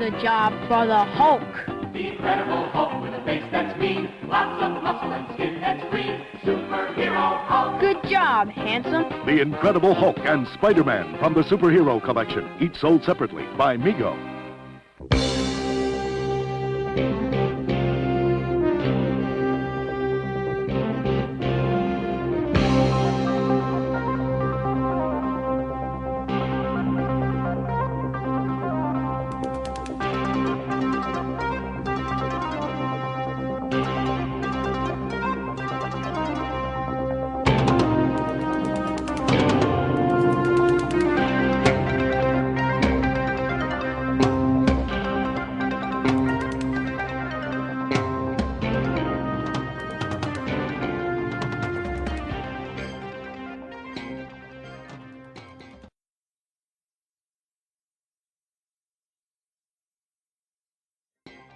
a job for the Hulk. The Incredible Hulk with a face that's mean, lots of muscle and skin that's green. Superhero Hulk. Good job, handsome. The Incredible Hulk and Spider-Man from the Superhero Collection, each sold separately by Mego.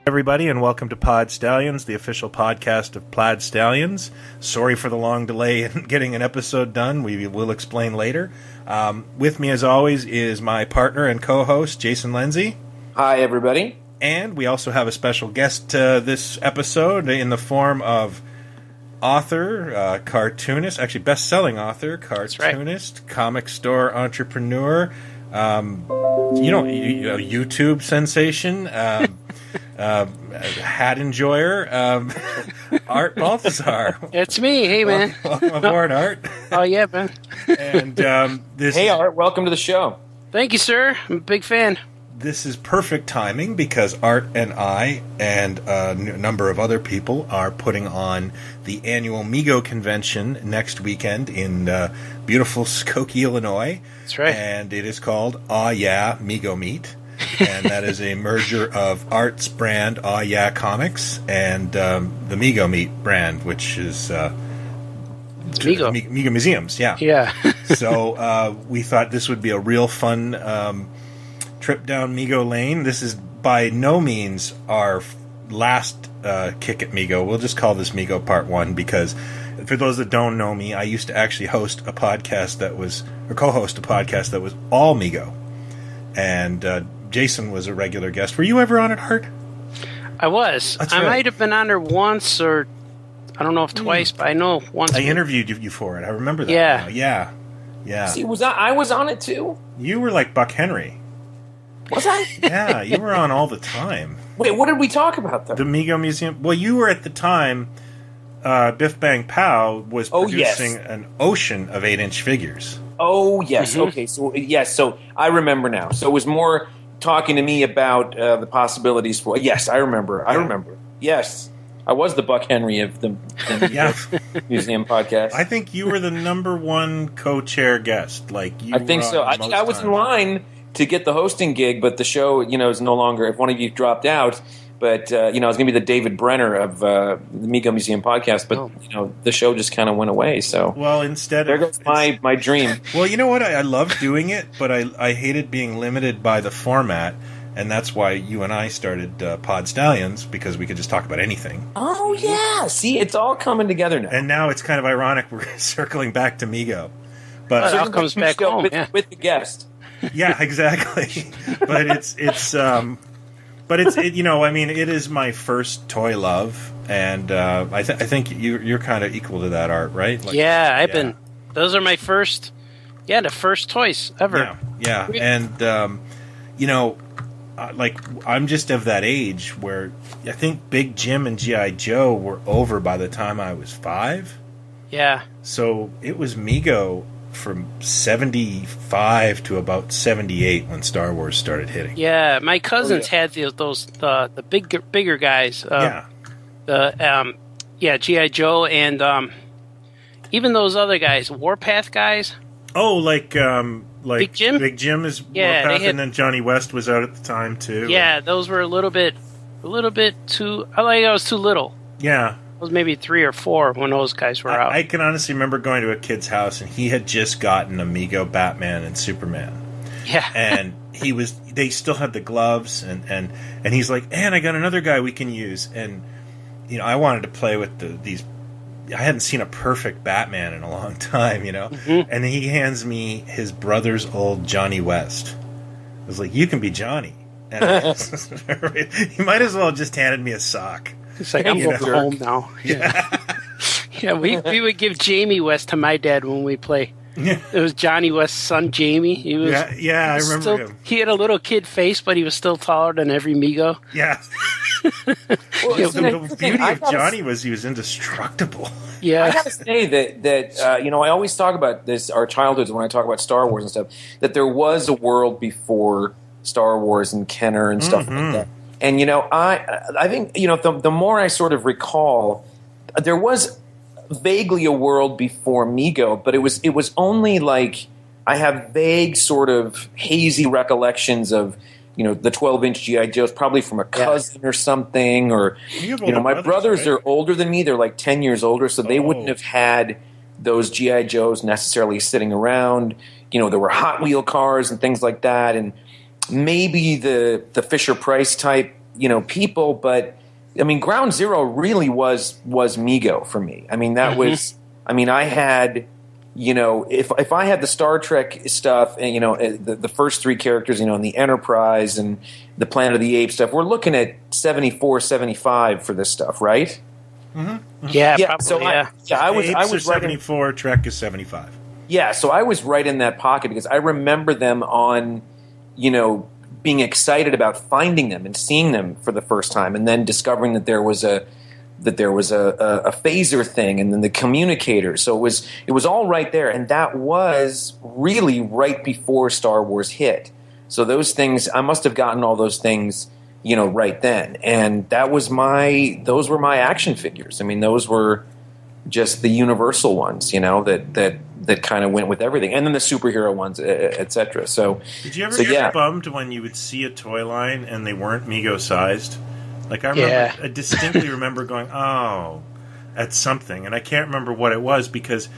Everybody, and welcome to Pod Stallions, the official podcast of Plaid Stallions. Sorry for the long delay in getting an episode done. We will explain later. With me, as always, is my partner and co-host, Jason Lindsay. Hi, everybody. And we also have a special guest this episode in the form of author, cartoonist, actually best-selling author, cartoonist, comic store entrepreneur, YouTube sensation, hat enjoyer, Art Baltazar. It's me. Hey, man. Welcome aboard, Art. Oh, yeah, man. And Hey, Art. Welcome to the show. Thank you, sir. I'm a big fan. This is perfect timing because Art and I and a number of other people are putting on the annual Mego convention next weekend in beautiful Skokie, Illinois. That's right. And it is called Aw Yeah Mego Meet. And that is a merger of Art's brand, Aw Yeah Comics, and the Mego Meet brand, which is Mego. Mego Museums, yeah. Yeah. So we thought this would be a real fun trip down Mego Lane. This is by no means our last kick at Mego. We'll just call this Mego Part 1 because for those that don't know me, I used to actually host a podcast that was, or co-host a podcast that was all Mego. And Jason was a regular guest. Were you ever on it, Art? I was. That's I right. might have been on there once, or I don't know if twice, but I know once. I interviewed you for it. I remember that. Yeah. Now. Yeah. See, I was on it too? You were like Buck Henry. Was I? Yeah, you were on all the time. Wait, what did we talk about, though? The Mego Museum. Well, you were at the time, Biff Bang Pow was producing an ocean of 8-inch figures. Oh, yes. Mm-hmm. Okay, so I remember now. So it was more talking to me about the possibilities for... Yes, I remember. Yes. I was the Buck Henry of the Museum podcast. I think you were the number one co-chair guest. I think so. I think I was in line to get the hosting gig, but the show, is no longer... If one of you dropped out... But, I was going to be the David Brenner of the Mego Museum podcast, but, the show just kind of went away, so... Well, instead... There goes my dream. Well, you know what? I loved doing it, but I hated being limited by the format, and that's why you and I started Pod Stallions, because we could just talk about anything. Oh, yeah! See, it's all coming together now. And now it's kind of ironic we're circling back to Mego. But it all comes back home, with the guest. Yeah, exactly. But it is my first toy love, and I think you're kind of equal to that, Art, right? Been. Those are my first, the first toys ever. Yeah. And I'm just of that age where I think Big Jim and G.I. Joe were over by the time I was 5. Yeah. So it was Mego from 75 to about 78 when Star Wars started hitting. Yeah, my cousins had the bigger guys. G.I. Joe and even those other guys, Warpath guys. Oh, like Big Jim? Big Jim is Warpath, and then Johnny West was out at the time too. Yeah, those were a little bit too... I was too little. Yeah. I was maybe 3 or 4 when those guys were out. I can honestly remember going to a kid's house, and he had just gotten a Mego Batman and Superman. Yeah. And they still had the gloves, and he's like, and I got another guy we can use. And, I wanted to play with these... I hadn't seen a perfect Batman in a long time, Mm-hmm. And he hands me his brother's old Johnny West. I was like, you can be Johnny. And you might as well have just handed me a sock. It's like, I'm going home now. Yeah. Yeah, we would give Jamie West to my dad when we play. Yeah. It was Johnny West's son, Jamie. He was, I remember him. He had a little kid face, but he was still taller than every Mego. Yeah. Well, the beauty of Johnny was he was indestructible. Yeah. I gotta say that I always talk about this, our childhoods, when I talk about Star Wars and stuff, that there was a world before Star Wars and Kenner and stuff like that. And, I think, the more I sort of recall, there was vaguely a world before Mego, but it was only like I have vague sort of hazy recollections of the 12-inch GI Joes, probably from a cousin or something, or my brothers are older than me. They're like 10 years older, so they wouldn't have had those GI Joes necessarily sitting around. There were Hot Wheel cars and things like that, and maybe the Fisher Price type people, but I mean, Ground Zero really was Mego for me. I mean, that was. I mean, I had, if I had the Star Trek stuff, and the first three characters, and the Enterprise and the Planet of the Apes stuff, we're looking at 74, 75 for this stuff, right? Mm-hmm. Yeah, probably. So I was 74. Trek is 75. Yeah, so I was right in that pocket because I remember them on, being excited about finding them and seeing them for the first time, and then discovering that there was a phaser thing, and then the communicator. So it was all right there, and that was really right before Star Wars hit. So those things, I must have gotten all those things, right then, and those were my action figures. I mean, those were just the universal ones, that kind of went with everything, and then the superhero ones, etc. So, did you ever get bummed when you would see a toy line and they weren't Mego sized? Like I remember, I distinctly remember going, "Oh, that's something," and I can't remember what it was because,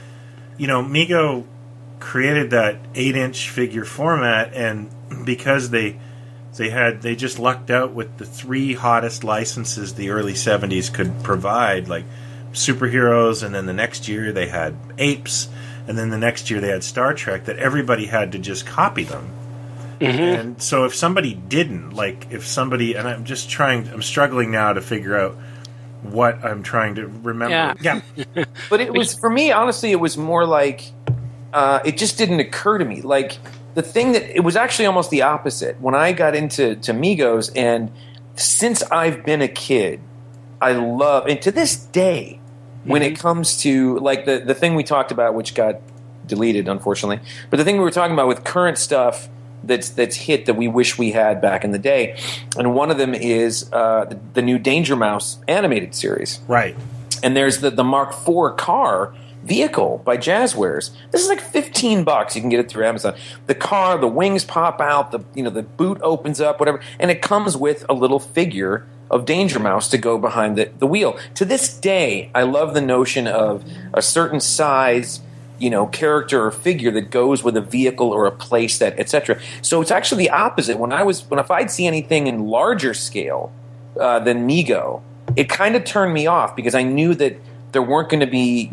Mego created that 8-inch figure format, and because they just lucked out with the three hottest licenses the early '70s could provide, like superheroes, and then the next year they had apes. And then the next year they had Star Trek, that everybody had to just copy them. Mm-hmm. And so if somebody didn't, and I'm struggling now to figure out what I'm trying to remember. Yeah. But it was, for me, honestly, it was more like, it just didn't occur to me. Like, the thing it was actually almost the opposite. When I got into Migos, and since I've been a kid, I love, and to this day, when it comes to, like, the thing we talked about, which got deleted, unfortunately, but the thing we were talking about with current stuff that's hit that we wish we had back in the day, and one of them is the new Danger Mouse animated series. Right. And there's the Mark IV car vehicle by Jazzwares. This is like $15. You can get it through Amazon. The car, the wings pop out, the boot opens up, whatever, and it comes with a little figure of Danger Mouse to go behind the wheel. To this day, I love the notion of a certain size, character or figure that goes with a vehicle or a playset, etc. So it's actually the opposite. If I'd see anything in larger scale than Mego, it kind of turned me off because I knew that there weren't going to be,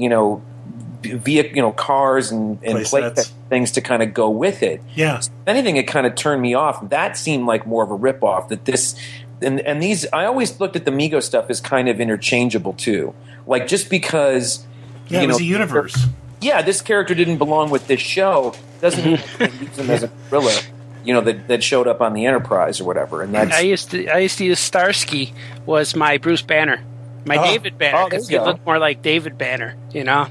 cars and playset things to kind of go with it. Yeah. So if anything, it kind of turned me off. That seemed like more of a ripoff. That this. And these, I always looked at the Mego stuff as kind of interchangeable too. Like, just because, it was a universe. Yeah, this character didn't belong with this show doesn't mean you can use him as a gorilla, that showed up on the Enterprise or whatever. And that's, I used to use Starsky was my Bruce Banner, David Banner, because he looked more like David Banner,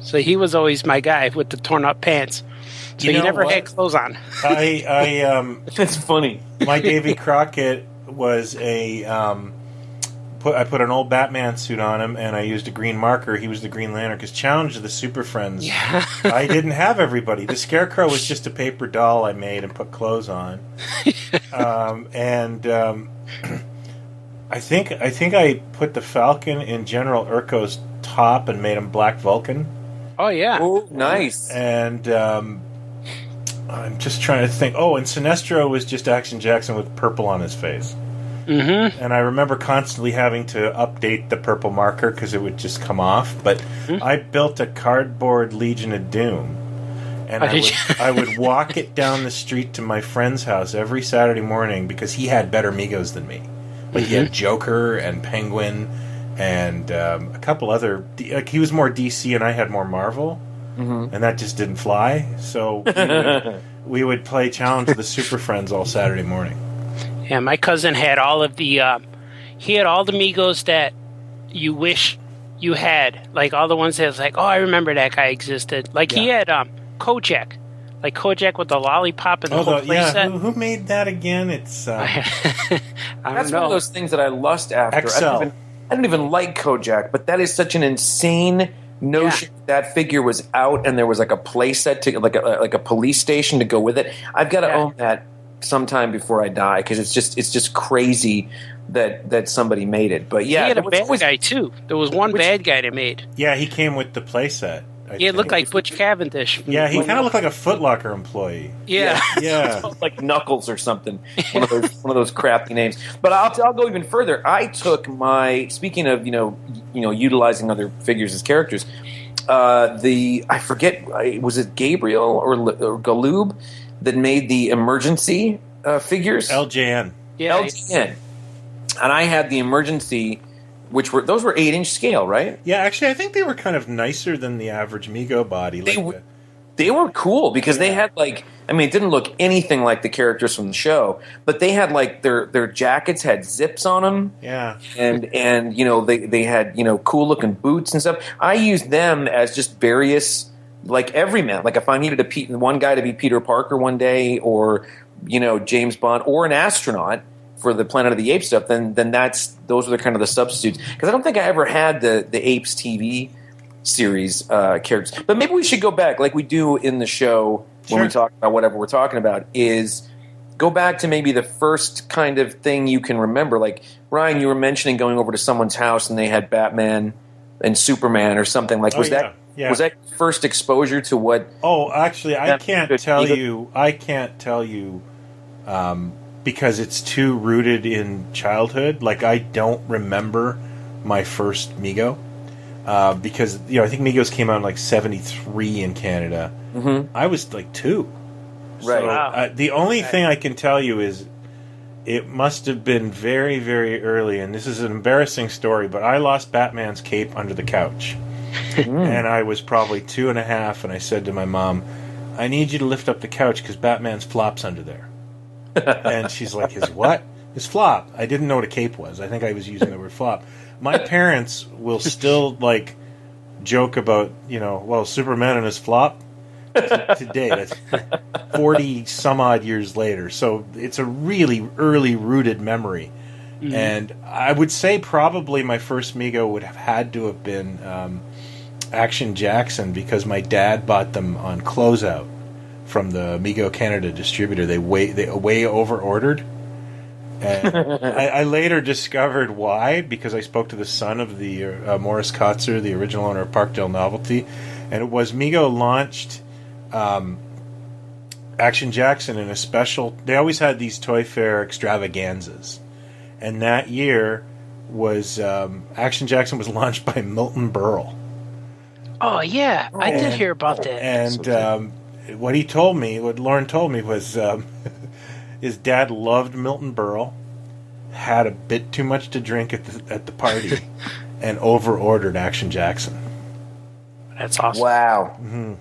So he was always my guy with the torn up pants. So he never had clothes on. That's funny. My Davy Crockett was I put an old Batman suit on him, and I used a green marker. He was the Green Lantern, because Challenge of the Super Friends, I didn't have everybody. The Scarecrow was just a paper doll I made and put clothes on. I think I put the Falcon in General Urko's top and made him Black Vulcan. Oh, yeah. Oh, nice. And I'm just trying to think. Oh, and Sinestro was just Action Jackson with purple on his face. Mm-hmm. And I remember constantly having to update the purple marker because it would just come off. But I built a cardboard Legion of Doom, and Oh, did you? I would walk it down the street to my friend's house every Saturday morning because he had better Migos than me. Like he had Joker and Penguin and a couple other. Like he was more DC and I had more Marvel, and that just didn't fly. So we would play Challenge of the Super Friends all Saturday morning. Yeah, my cousin had all of the. He had all the Migos that you wish you had, like all the ones that was like, oh, I remember that guy existed. Like he had Kojak, like Kojak with the lollipop and the whole playset. Who made that again? It's That's one of those things that I lust after. Excel. I don't even like Kojak, but that is such an insane notion. That figure was out, and there was like a playset to like a police station to go with it. I've got to own that sometime before I die because it's just crazy that somebody made it. But yeah, he had a bad guy too. There was one bad guy they made. Yeah, he came with the playset. It looked like Butch Cavendish. Yeah, he kind of looked like a Foot Locker employee. Yeah. Like Knuckles or something. One of those crappy names. But I'll go even further. I took speaking of utilizing other figures as characters. I forget, was it Gabriel or Galoob that made the emergency figures? LJN. Yeah, LJN. And I had the emergency, those were 8-inch scale, right? Yeah, actually, I think they were kind of nicer than the average Mego body. They were cool because they had it didn't look anything like the characters from the show, but they had their jackets had zips on them. Yeah, and they had cool looking boots and stuff. I used them as just various everyman. Like if I needed one guy to be Peter Parker one day, or James Bond, or an astronaut for the Planet of the Apes stuff, then those were kind of the substitutes. Because I don't think I ever had the Apes TV series characters. But maybe we should go back, like we do in the show when we talk about whatever we're talking about, is go back to maybe the first kind of thing you can remember. Like, Ryan, you were mentioning going over to someone's house and they had Batman and Superman or something. Was that first exposure to what? Oh, actually, I can't tell you because it's too rooted in childhood. Like, I don't remember my first Mego. Because I think Migos came out in 73 in Canada. Mm-hmm. I was 2. Right. So, wow. The only thing I can tell you is it must have been very, very early, and this is an embarrassing story, but I lost Batman's cape under the couch. And I was probably 2.5, and I said to my mom, I need you to lift up the couch because Batman's flop's under there. And she's like, his what? His flop. I didn't know what a cape was. I think I was using the word flop. My parents will still joke about Superman and his flop today. That's 40 some odd years later. So it's a really early rooted memory. Mm-hmm. And I would say probably my first Mego would have had to have been Action Jackson, because my dad bought them on closeout from the Mego Canada distributor. They way over ordered. And I later discovered why, because I spoke to the son of the Morris Kotzer, the original owner of Parkdale Novelty, and it was Mego launched Action Jackson in a special. They always had these Toy Fair extravaganzas, and that year was Action Jackson was launched by Milton Berle. Oh yeah, I did hear about that. And what Lauren told me was. His dad loved Milton Berle, had a bit too much to drink at the party, and over-ordered Action Jackson. That's awesome. Wow. Mm-hmm.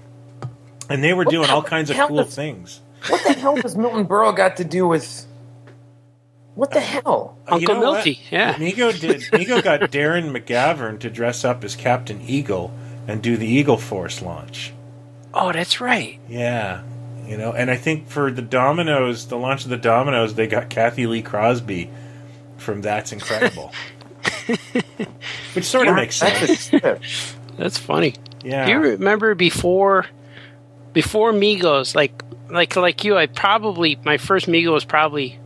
And they were doing all kinds of cool things. What the hell does Milton Berle got to do with... What the hell? Uncle Milty, yeah. Mego got Darren McGavern to dress up as Captain Eagle and do the Eagle Force launch. Oh, that's right. Yeah. And I think for the launch of the Dominoes, they got Kathy Lee Crosby from That's Incredible. Which sort of makes sense. That's funny. Yeah. Do you remember before Migos, like you, my first Mego was probably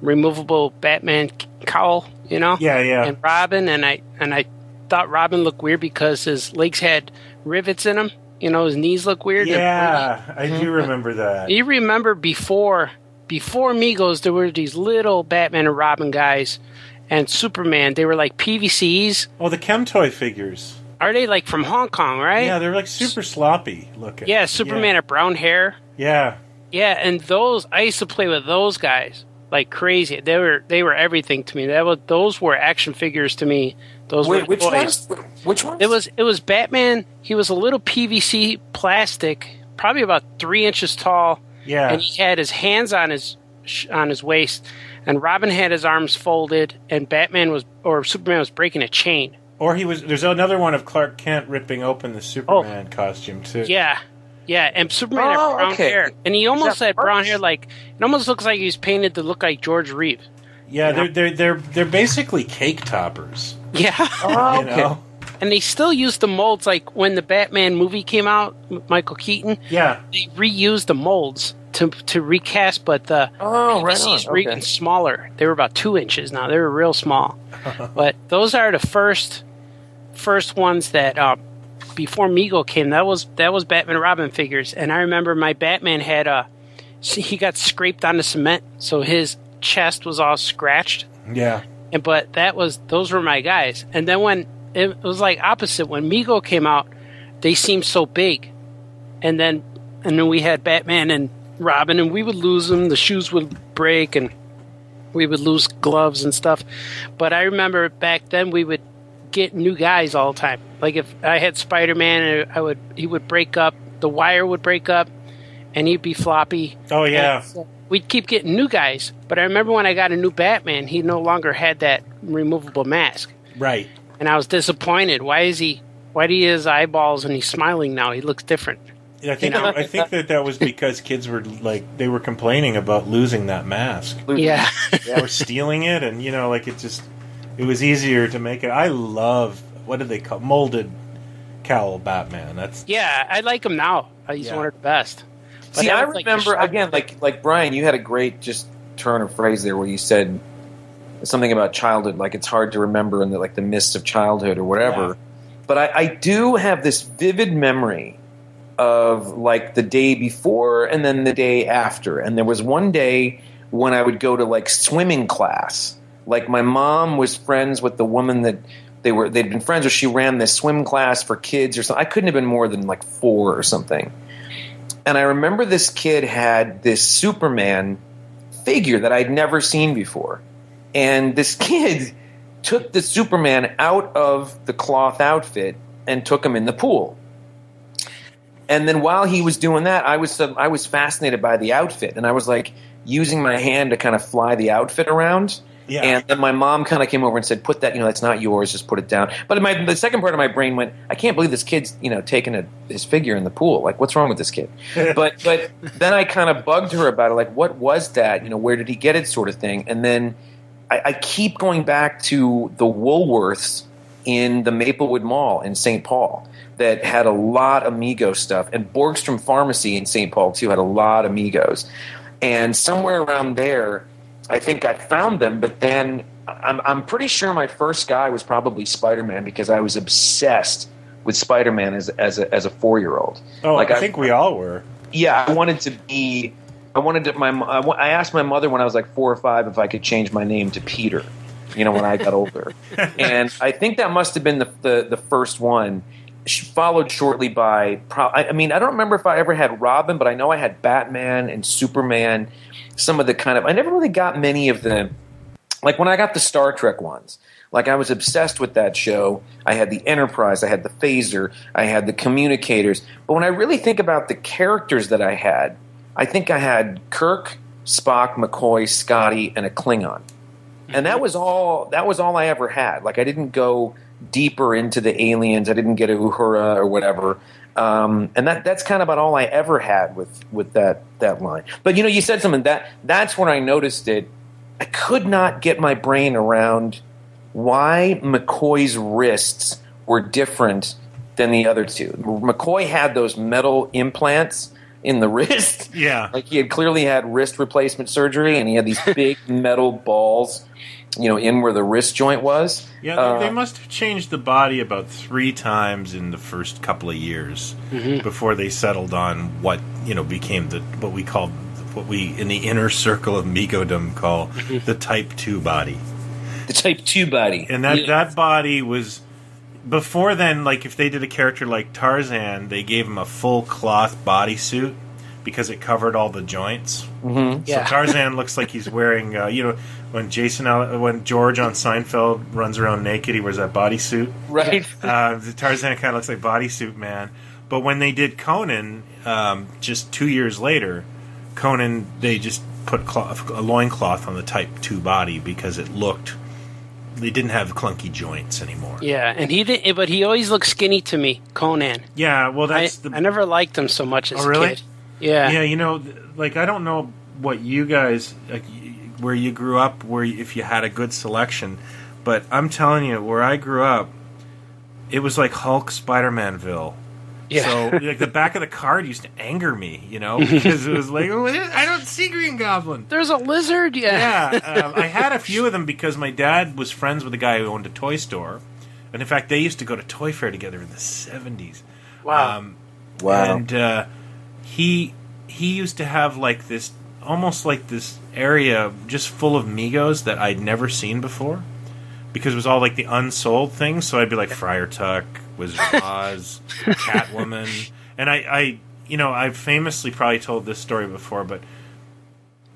removable Batman cowl, Yeah. And Robin, and I thought Robin looked weird because his legs had rivets in them. His knees look weird. Yeah, I do remember that. You remember before Migos, there were these little Batman and Robin guys, and Superman. They were like PVCs. Oh, the Chemtoy figures. Are they like from Hong Kong, right? Yeah, they're like super sloppy looking. Yeah, Superman had brown hair. Yeah. Yeah, and those I used to play with those guys like crazy. They were everything to me. Those were action figures to me. Those were which toys. ones? Which ones? It was Batman. He was a little PVC plastic, probably about 3 inches tall. Yeah. And he had his hands on his waist, and Robin had his arms folded, and Superman was breaking a chain. Or there's another one of Clark Kent ripping open the Superman costume too. Yeah. Yeah, and Superman had brown hair. And he almost had brown hair it almost looks like he was painted to look like George Reeves. Yeah, they're basically cake toppers. Yeah. Oh, okay. You know? And they still use the molds, like when the Batman movie came out, Michael Keaton. Yeah. They reused the molds to recast, but the PVCs were even smaller. They were about 2 inches now. They were real small. But those are the first ones that before Mego came. That was Batman and Robin figures. And I remember my Batman had he got scraped on the cement, so his chest was all scratched. Yeah. But those were my guys. And then when it was like opposite, when Mego came out, they seemed so big. And then we had Batman and Robin, and we would lose them. The shoes would break, and we would lose gloves and stuff. But I remember back then we would get new guys all the time. Like if I had Spider-Man, he would break up, the wire would break up, and he'd be floppy. Oh yeah. So we'd keep getting new guys. But I remember when I got a new Batman, he no longer had that removable mask. Right. And I was disappointed. Why do he have his eyeballs and he's smiling now? He looks different. Yeah, I think that was because kids were they were complaining about losing that mask. Yeah. Or stealing it, and it was easier to make it. I love, what do they call, molded cowl Batman. I like him now. He's one of the best. But See, I remember again, like Brian, you had a great just turn of phrase there where you said something about childhood, like it's hard to remember in the mists of childhood or whatever. Yeah. But I do have this vivid memory of like the day before and then the day after. And there was one day when I would go to swimming class. Like my mom was friends with the woman that they'd been friends with. She ran this swim class for kids or something. I couldn't have been more than 4 or something. And I remember this kid had this Superman figure that I'd never seen before. And this kid took the Superman out of the cloth outfit and took him in the pool. And then while he was doing that, I was fascinated by the outfit. And I was using my hand to kind of fly the outfit around. Yeah. And then my mom kind of came over and said, "Put that, that's not yours. Just put it down." But the second part of my brain went, "I can't believe this kid's, taking his figure in the pool. What's wrong with this kid?" but then I kind of bugged her about it. What was that? Where did he get it, sort of thing. And then I keep going back to the Woolworths in the Maplewood Mall in St. Paul that had a lot of Mego stuff, and Borgstrom Pharmacy in St. Paul too had a lot of Megos. And somewhere around there, I think I found them, but then I'm pretty sure my first guy was probably Spider-Man because I was obsessed with Spider-Man as a 4-year-old. Oh, I think we all were. Yeah, I asked my mother when I was 4 or 5 if I could change my name to Peter, when I got older. And I think that must have been the first one, followed shortly by, I don't remember if I ever had Robin, but I know I had Batman and Superman. Some of the I never really got many of the, when I got the Star Trek ones, I was obsessed with that show. I had the Enterprise, I had the Phaser, I had the Communicators. But when I really think about the characters that I had, I think I had Kirk, Spock, McCoy, Scotty, and a Klingon. And that was all I ever had. I didn't go deeper into the aliens. I didn't get a Uhura or whatever. And that's kind of about all I ever had with that line. But you said something that's when I noticed it. I could not get my brain around why McCoy's wrists were different than the other two. McCoy had those metal implants in the wrist. Yeah. He had clearly had wrist replacement surgery, and he had these big metal balls, in where the wrist joint was. Yeah, they must have changed the body about 3 times in the first couple of years before they settled on what became what we in the inner circle of Megodom call the Type 2 body. The Type 2 body, and that body was before then, like if they did a character like Tarzan, they gave him a full cloth bodysuit because it covered all the joints. Mm-hmm. Yeah. So Tarzan looks like he's wearing, when George on Seinfeld runs around naked, he wears that bodysuit. Right. The Tarzan kind of looks like bodysuit man. But when they did Conan, just 2 years later, Conan, they just put a loincloth on the Type 2 body because they didn't have clunky joints anymore. Yeah, and he did, but he always looked skinny to me, Conan. Yeah, well, I never liked him so much as a kid. Yeah. Yeah, like I don't know what you guys, like, where you grew up, if you had a good selection, but I'm telling you, where I grew up, it was like Hulk Spider-Manville. Yeah. So like the back of the card used to anger me, because it was like, oh, I don't see Green Goblin. There's a lizard. Yeah. I had a few of them because my dad was friends with a guy who owned a toy store, and in fact, they used to go to Toy Fair together in the 70s. Wow. Wow. And he used to have like this, almost like this area just full of Megos that I'd never seen before, because it was all like the unsold things. So I'd be like Friar Tuck, Wizard of Oz, Catwoman, and I've famously probably told this story before, but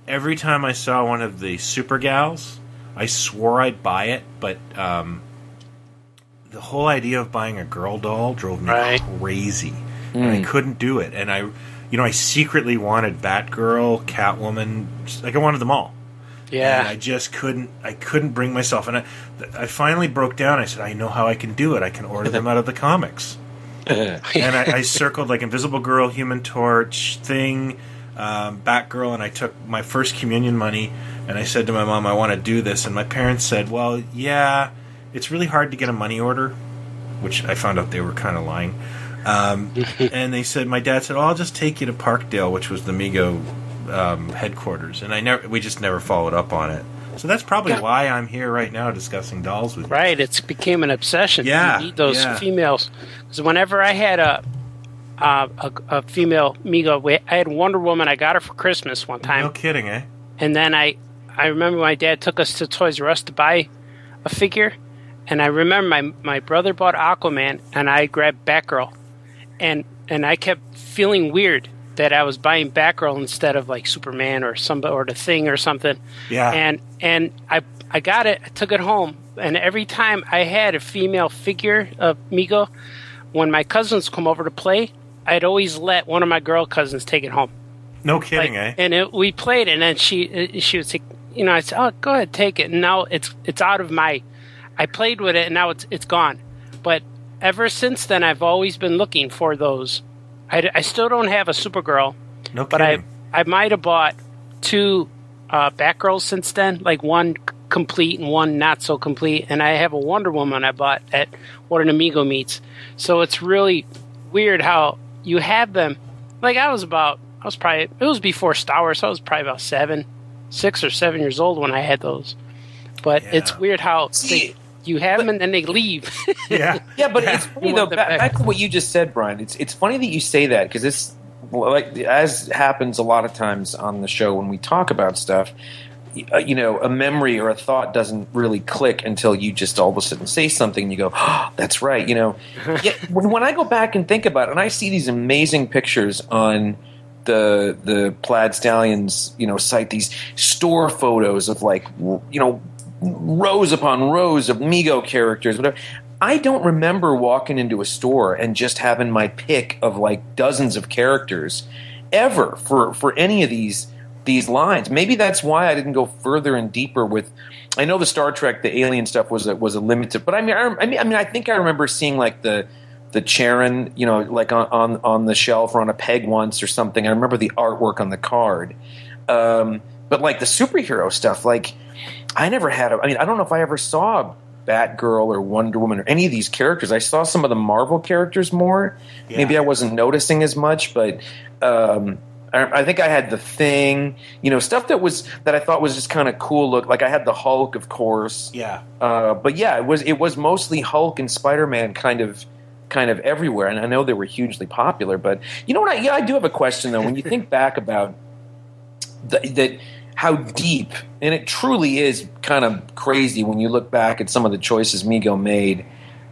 every time I saw one of the Super Gals, I swore I'd buy it, but the whole idea of buying a girl doll drove me crazy, and I couldn't do it. And I secretly wanted Batgirl, Catwoman, like I wanted them all. Yeah. And I just couldn't. I couldn't bring myself, and I finally broke down. I said, I know how I can do it. I can order them out of the comics. And I circled like Invisible Girl, Human Torch, Thing, Batgirl, and I took my first communion money and I said to my mom, I want to do this. And my parents said, well, yeah, it's really hard to get a money order, which I found out they were kind of lying. And they said, my dad said, oh, I'll just take you to Parkdale, which was the Mego headquarters. And we just never followed up on it. So that's probably why I'm here right now discussing dolls with you. Right, it's became an obsession. Yeah, you need those females. Because whenever I had a female Mego, I had Wonder Woman. I got her for Christmas one time. No kidding, eh? And then I remember my dad took us to Toys R Us to buy a figure. And I remember my brother bought Aquaman, and I grabbed Batgirl. And I kept feeling weird that I was buying Batgirl instead of like Superman or the Thing or something. Yeah. And I got it. I took it home, and every time I had a female figure of Mego, when my cousins come over to play, I'd always let one of my girl cousins take it home. No kidding, eh? And we played, and then she would say, I said, oh, go ahead, take it. And now it's out of my. I played with it, and now it's gone. But ever since then, I've always been looking for those. I still don't have a Supergirl. No kidding. But I might have bought two Batgirls since then, like one complete and one not so complete. And I have a Wonder Woman I bought at one of the Mego meets. So it's really weird how you have them. Like it was before Star Wars, so I was probably about 6 or 7 years old when I had those. But it's weird how you have them and then they leave. Yeah. Yeah, but it's funny though. Back to what you just said, Brian. It's funny that you say that because it's like as happens a lot of times on the show when we talk about stuff. A memory or a thought doesn't really click until you just all of a sudden say something and you go, oh, that's right. Yet when I go back and think about it, and I see these amazing pictures on the Plaid Stallions, site, these store photos of rows upon rows of Mego characters, whatever. I don't remember walking into a store and just having my pick of like dozens of characters ever for any of these lines. Maybe that's why I didn't go further and deeper with. I know the Star Trek, the Alien stuff was a limited, but I think I remember seeing like the Charon, like on the shelf or on a peg once or something. I remember the artwork on the card, but like the superhero stuff, like. I never had I don't know if I ever saw Batgirl or Wonder Woman or any of these characters. I saw some of the Marvel characters more. Yeah. Maybe I wasn't noticing as much, but I think I had the Thing, stuff that I thought was just kind of cool look. Like I had the Hulk, of course. Yeah. But yeah, it was mostly Hulk and Spider-Man kind of everywhere. And I know they were hugely popular, but you know what? I do have a question though. When you think back about that. How deep, and it truly is kind of crazy when you look back at some of the choices Mego made.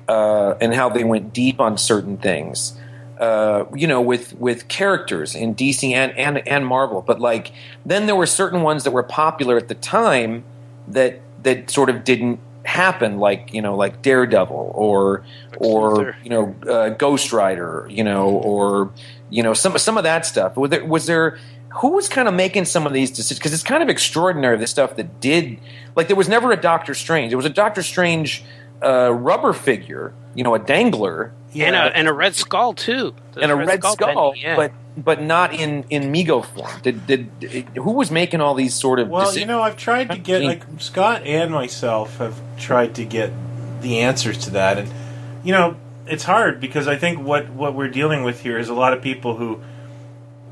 and how they went deep on certain things. With characters in DC and Marvel, but like then there were certain ones that were popular at the time that sort of didn't happen, like Daredevil or Ghost Rider, or some of that stuff. Was there who was kind of making some of these decisions? Because it's kind of extraordinary, the stuff that did. Like there was never a Doctor Strange. There was a Doctor Strange rubber figure, a dangler. Yeah. And a Red Skull too. And a Red Skull, yeah. but not in Mego form. Did who was making all these sort of decisions? I've tried to get, like, Scott and myself have tried to get the answers to that, and it's hard because I think what we're dealing with here is a lot of people who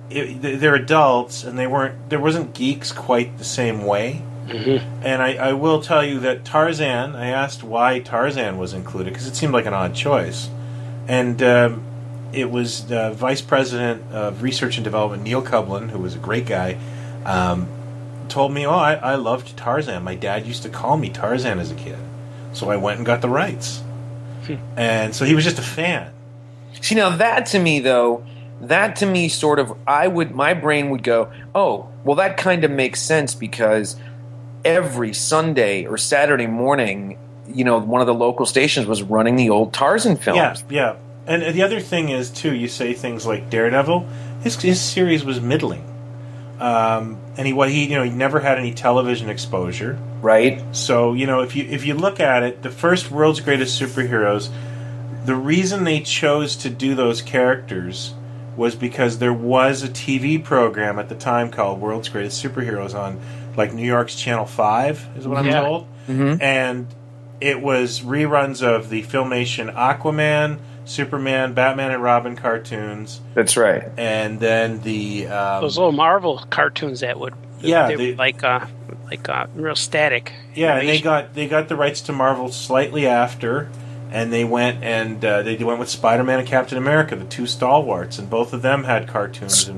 they're adults and there wasn't geeks quite the same way. Mm-hmm. And I will tell you that Tarzan, I asked why Tarzan was included because it seemed like an odd choice. And it was the Vice President of Research and Development, Neil Kublin, who was a great guy, told me, I loved Tarzan. My dad used to call me Tarzan as a kid. So I went and got the rights. And so he was just a fan. See, now that to me sort of, my brain would go, oh, well, that kind of makes sense because every Sunday or Saturday morning, one of the local stations was running the old Tarzan films. Yeah. And the other thing is, too, you say things like Daredevil, his series was middling. And he never had any television exposure. Right. So, if you look at it, the first World's Greatest Superheroes, the reason they chose to do those characters was because there was a TV program at the time called World's Greatest Superheroes on, like, New York's Channel 5, is what I'm told. Mm-hmm. And it was reruns of the Filmation Aquaman, Superman, Batman and Robin cartoons. That's right. And then the those little Marvel cartoons that would they were real static. Yeah, animation. And they got the rights to Marvel slightly after, and they went with Spider-Man and Captain America, the two stalwarts, and both of them had cartoons.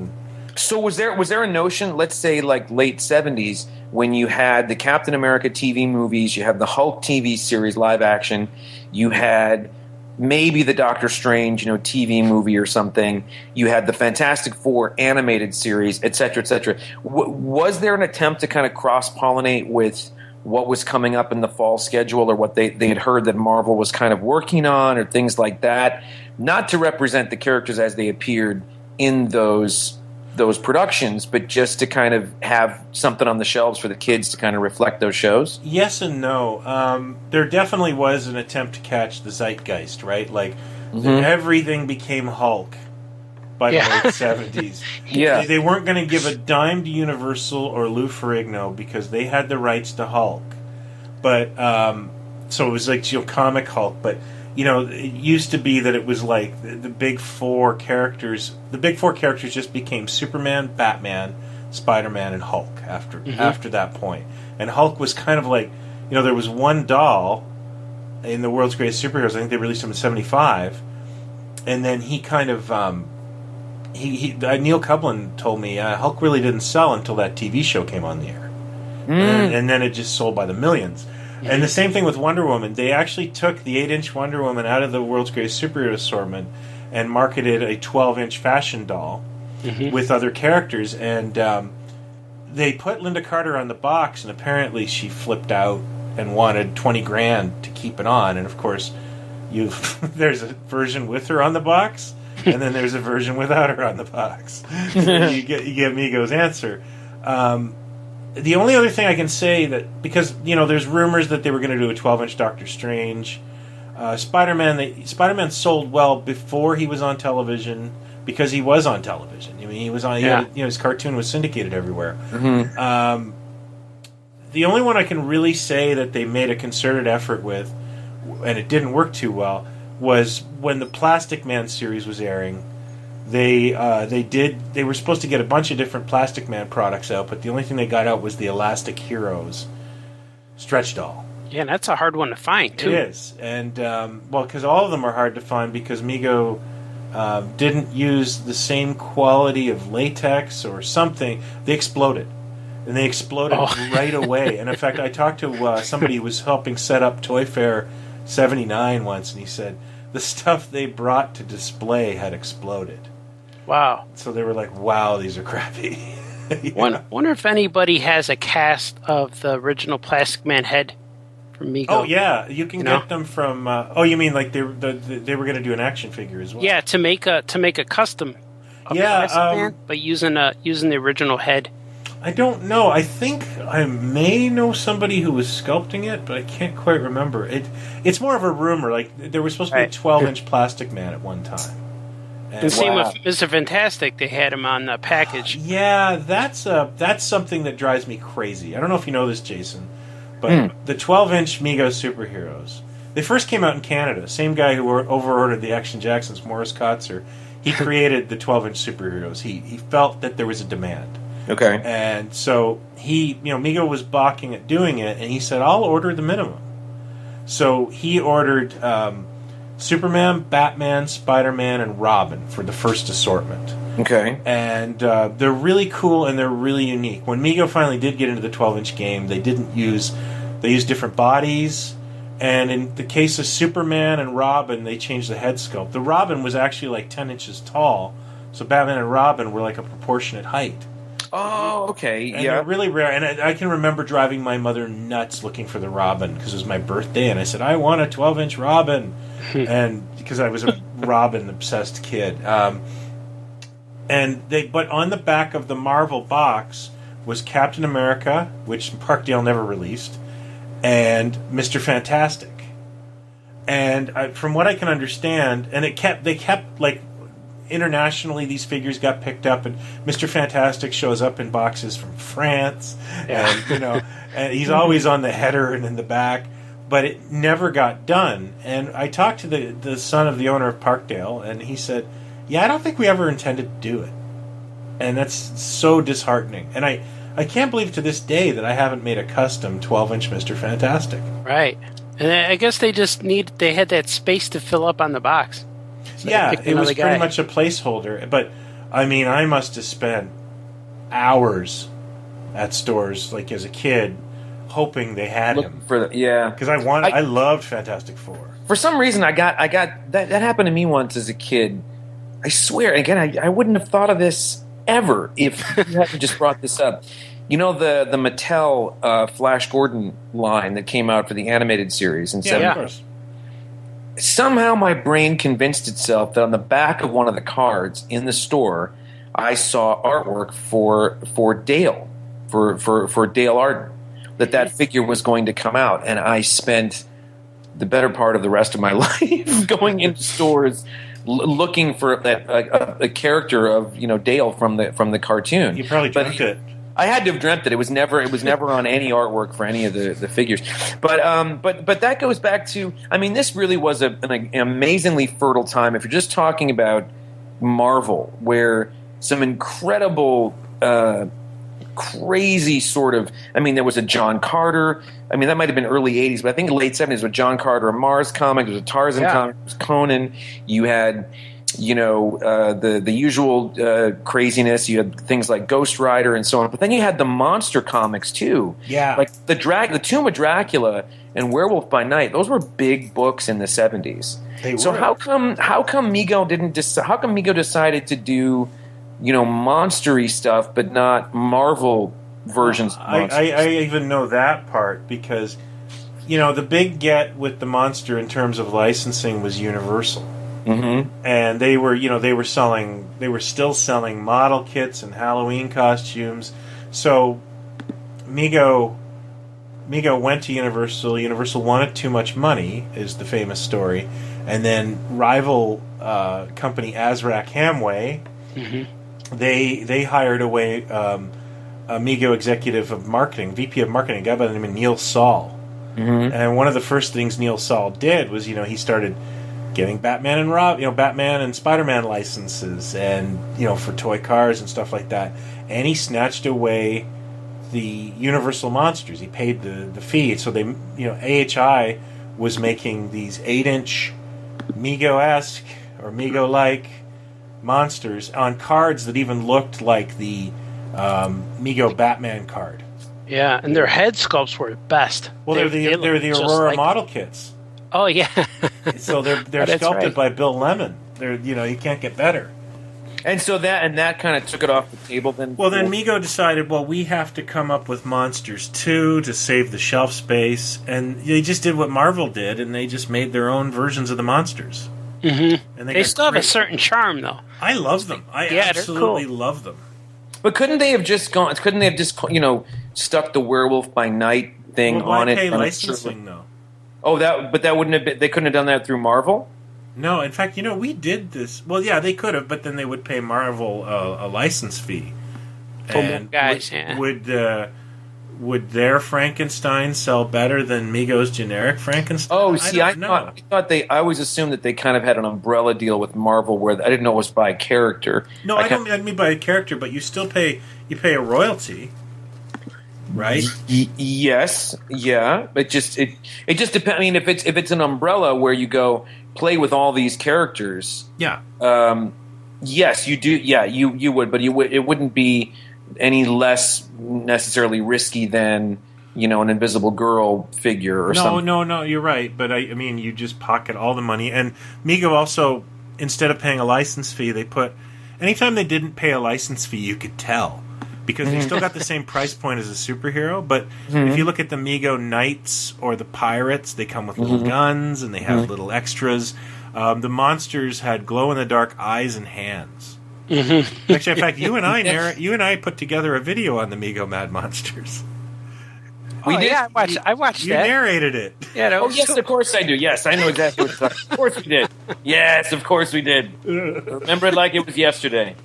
So was there a notion, let's say like late 70s, when you had the Captain America TV movies, you had the Hulk TV series live action, you had maybe the Doctor Strange, TV movie or something, you had the Fantastic Four animated series, et cetera, et cetera. Was there an attempt to kind of cross-pollinate with what was coming up in the fall schedule or what they had heard that Marvel was kind of working on or things like that? Not to represent the characters as they appeared in those productions, but just to kind of have something on the shelves for the kids to kind of reflect those shows? Yes and no. There definitely was an attempt to catch the zeitgeist, right? Like, everything became Hulk by the late 70s. Yeah. They weren't going to give a dime to Universal or Lou Ferrigno because they had the rights to Hulk. But, so it was like, comic Hulk, but it used to be that it was like the big four characters. The big four characters just became Superman, Batman, Spider-Man, and Hulk after that point. And Hulk was kind of like, there was one doll in the World's Greatest Superheroes. I think they released him in '75, and then he kind of Neil Kublin told me Hulk really didn't sell until that TV show came on the air, and then it just sold by the millions. And the same thing with Wonder Woman. They actually took the 8-inch Wonder Woman out of the World's Greatest Superhero assortment and marketed a 12-inch fashion doll with other characters. And they put Linda Carter on the box, and apparently she flipped out and wanted $20,000 to keep it on. And of course, there's a version with her on the box, and then there's a version without her on the box. So you get Mego's answer. The only other thing I can say that, because, there's rumors that they were going to do a 12-inch Doctor Strange. Spider-Man sold well before he was on television because he was on television. I mean, he was on, his cartoon was syndicated everywhere. Mm-hmm. The only one I can really say that they made a concerted effort with, and it didn't work too well, was when the Plastic Man series was airing. They were supposed to get a bunch of different Plastic Man products out, but the only thing they got out was the Elastic Heroes stretch doll. Yeah, and that's a hard one to find, too. It is. And, because all of them are hard to find because Mego didn't use the same quality of latex or something. They exploded. And they exploded right away. And, in fact, I talked to somebody who was helping set up Toy Fair '79 once, and he said the stuff they brought to display had exploded. Wow. So they were like, "Wow, these are crappy." Wonder if anybody has a cast of the original Plastic Man head from Mego. Oh yeah, you can get them from. You mean like they were going to do an action figure as well? Yeah, to make a custom. Of Plastic Man, but using the original head. I don't know. I think I may know somebody who was sculpting it, but I can't quite remember. It's more of a rumor. Like there was supposed to be a 12-inch Plastic Man at one time. And same with Mr. Fantastic, they had him on the package. Yeah, that's something that drives me crazy. I don't know if you know this, Jason, but the 12-inch Mego superheroes, they first came out in Canada. Same guy who overordered the Action Jacksons, Morris Kotzer, he created the 12-inch superheroes. He felt that there was a demand. Okay. And so Mego was balking at doing it, and he said, I'll order the minimum. So he ordered Superman, Batman, Spider-Man, and Robin for the first assortment. Okay. And they're really cool and they're really unique. When Mego finally did get into the 12-inch game, they used different bodies. And in the case of Superman and Robin, they changed the head sculpt. The Robin was actually like 10 inches tall, so Batman and Robin were like a proportionate height. Oh, okay, And yeah. they're really rare. And I can remember driving my mother nuts looking for the Robin because it was my birthday, and I said, I want a 12-inch Robin. And because I was a Robin-obsessed kid. But on the back of the Marvel box was Captain America, which Parkdale never released, and Mr. Fantastic. And from what I can understand, and they kept like internationally, these figures got picked up, and Mr. Fantastic shows up in boxes from France, and and he's always on the header and in the back, but it never got done. And I talked to the son of the owner of Parkdale, and he said, "Yeah, I don't think we ever intended to do it," and that's so disheartening. And I can't believe to this day that I haven't made a custom 12-inch Mr. Fantastic. Right, and I guess they had that space to fill up on the box. So yeah, it was pretty much a placeholder. But, I mean, I must have spent hours at stores, like as a kid, hoping they had him. Because I loved Fantastic Four. For some reason, I got that happened to me once as a kid. I swear, again, I wouldn't have thought of this ever if you hadn't just brought this up. You know the Mattel Flash Gordon line that came out for the animated series in '70s? Yeah, of course. Somehow my brain convinced itself that on the back of one of the cards in the store, I saw artwork for Dale, for Dale Arden, that figure was going to come out, and I spent the better part of the rest of my life going into stores looking for a character of Dale from the cartoon. You probably dreamt it. I had to have dreamt it. It was never on any artwork for any of the figures. But that goes back to, I mean, this really was an amazingly fertile time. If you're just talking about Marvel, where some incredible, crazy sort of, I mean, there was a John Carter. I mean, that might have been early 80s, but I think late 70s with John Carter, a Mars comic, there was a Tarzan comic, there was Conan. You had the usual craziness. You had things like Ghost Rider and so on, but then you had the monster comics too. Yeah, like the Tomb of Dracula and Werewolf by Night. Those were big books in the 70s. So how come Mego decided to do monstery stuff, but not Marvel versions? I even know that part because the big get with the monster in terms of licensing was Universal. Mm-hmm. And they were still selling model kits and Halloween costumes. So Mego went to Universal. Universal wanted too much money, is the famous story. And then rival company Azrak Hamway, they hired away a Mego executive of marketing, VP of marketing, a guy by the name of Neil Saul. Mm-hmm. And one of the first things Neil Saul did was he started getting Batman and Spider-Man licenses, and for toy cars and stuff like that. And he snatched away the Universal monsters. He paid the fee, so they AHI was making these 8-inch Mego-esque or Mego-like monsters on cards that even looked like the Mego Batman card. Yeah, and their head sculpts were the best. Well, they're the Aurora model kits. Oh yeah. So they're That's sculpted right. by Bill Lemon. They're you can't get better. And so that kind of took it off the table. Then Well, then Mego decided, we have to come up with monsters too to save the shelf space, and they just did what Marvel did, and they just made their own versions of the monsters. Mm-hmm. And They got still have a great- certain charm, though. I love them. I Yeah, they're absolutely cool. love them. But couldn't they have just gone? Couldn't they have just stuck the Werewolf by Night thing Well, why on it? pay and licensing though? Oh, that wouldn't have been. They couldn't have done that through Marvel. No, in fact, we did this. Well, yeah, they could have, but then they would pay Marvel a license fee. For more guys, Would their Frankenstein sell better than Mego's generic Frankenstein? Oh, see, I don't know. thought I always assumed that they kind of had an umbrella deal with Marvel, where I didn't know it was by character. No, I don't mean by a character, but you still pay a royalty, right? Yes, yeah, but it just depends. I mean, if it's an umbrella where you go play with all these characters, Yeah. yes, you do. Yeah, you would, but it wouldn't be any less necessarily risky than an Invisible Girl figure or something. No, you're right. But I mean, you just pocket all the money. And Mego also, instead of paying a license fee, they put anytime they didn't pay a license fee, you could tell because they still got the same price point as a superhero. But if you look at the Mego Knights or the Pirates, they come with little guns and they have little extras. The monsters had glow in the dark eyes and hands. Actually, in fact, you and I put together a video on the Mego Mad Monsters. We did. Yeah, I watched You that. narrated it. Yeah, that Oh was yes, cool. of course I do. Yes, I know exactly what you're talking. Of course we did. Yes, of course we did. Remember it like it was yesterday.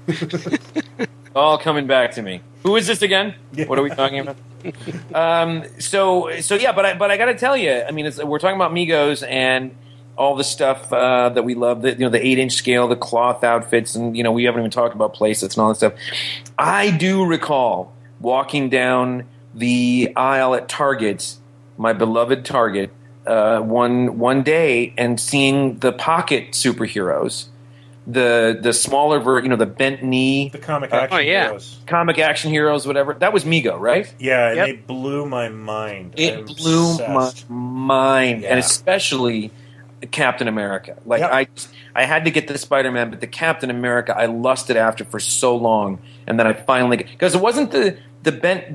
All coming back to me. Who is this again? What are we talking about? So yeah, but I got to tell you, I mean, we're talking about Migos and all the stuff that we love. The 8-inch scale, the cloth outfits, and we haven't even talked about playsets and all that stuff. I do recall walking down the aisle at Target, my beloved Target, one day and seeing the pocket superheroes, the smaller version, the bent knee, The comic action heroes. comic action heroes, whatever. That was Mego, right? Yeah, and Yep. they blew my mind. It I'm blew obsessed. my mind, Yeah. and especially Captain America. Like Yep. I had to get the Spider-Man, but the Captain America I lusted after for so long, and then I finally because it wasn't the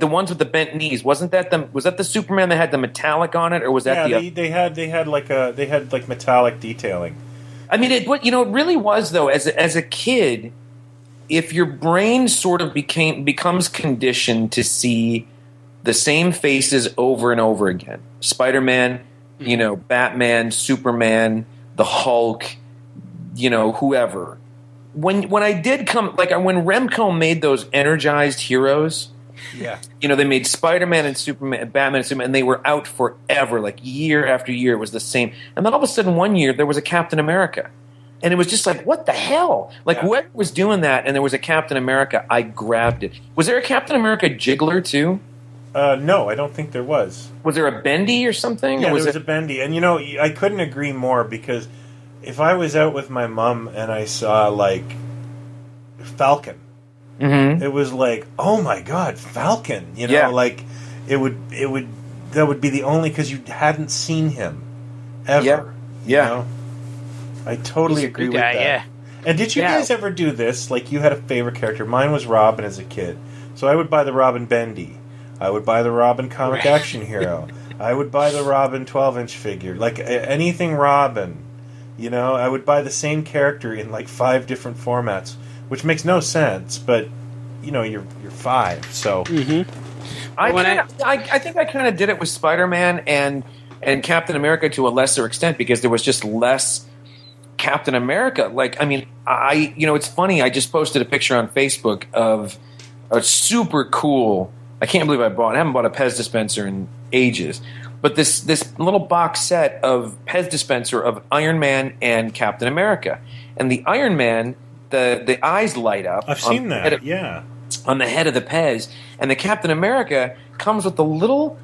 ones with the bent knees. Was that the Superman that had the metallic on it, or was that they had like metallic detailing. I mean, it really was though. As a kid, if your brain sort of becomes conditioned to see the same faces over and over again, Spider-Man, Batman, Superman, the Hulk, whoever. When I did come, like when Remco made those energized heroes. Yeah. They made Spider-Man and Superman, Batman and Superman, and they were out forever, like year after year. It was the same. And then all of a sudden, one year, there was a Captain America. And it was just like, what the hell? Like, whoever was doing that, and there was a Captain America, I grabbed it. Was there a Captain America Jiggler, too? No, I don't think there was. Was there a Bendy or something? Yeah, or there was a bendy. And, I couldn't agree more because if I was out with my mom and I saw, like, Falcon, it was like, oh my God, Falcon! Like that would be the only because you hadn't seen him ever. Yeah. I totally He's a agree good with guy, that. yeah. And did you guys ever do this? Like you had a favorite character. Mine was Robin as a kid, so I would buy the Robin Bendy. I would buy the Robin comic action hero. I would buy the Robin 12-inch figure. Like anything Robin. I would buy the same character in like 5 different formats, which makes no sense, but you're 5, so I think I kind of did it with Spider-Man and Captain America to a lesser extent because there was just less Captain America. Like, I mean, it's funny. I just posted a picture on Facebook of a super cool. I can't believe I haven't bought a Pez dispenser in ages, but this little box set of Pez dispenser of Iron Man and Captain America, and the Iron Man, the eyes light up. I've seen that. Yeah. On the head of the Pez, and the Captain America comes with a little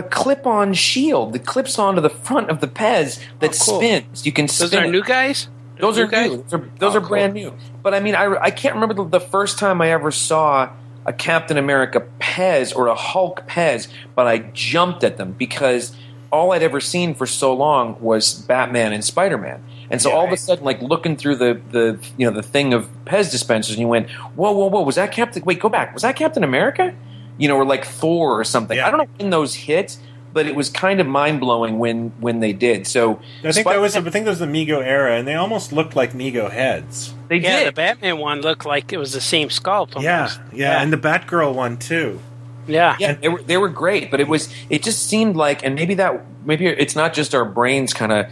clip-on shield that clips onto the front of the Pez that cool. spins. You can spin Those are it. new guys? Those are guys? new. Those are cool. brand new. But I mean, I can't remember the first time I ever saw a Captain America Pez or a Hulk Pez, but I jumped at them because all I'd ever seen for so long was Batman and Spider-Man. And so all of a sudden, like looking through the thing of Pez dispensers, and you went, whoa, was that Captain? Wait, go back. Was that Captain America? Or like Thor or something. Yeah. I don't know when those hit, but it was kind of mind blowing when they did. So I think that was the Mego era, and they almost looked like Mego heads. They did. The Batman one looked like it was the same sculpt. Almost. Yeah, and the Batgirl one too. Yeah, they were great, but it just seemed like, and maybe it's not just our brains kind of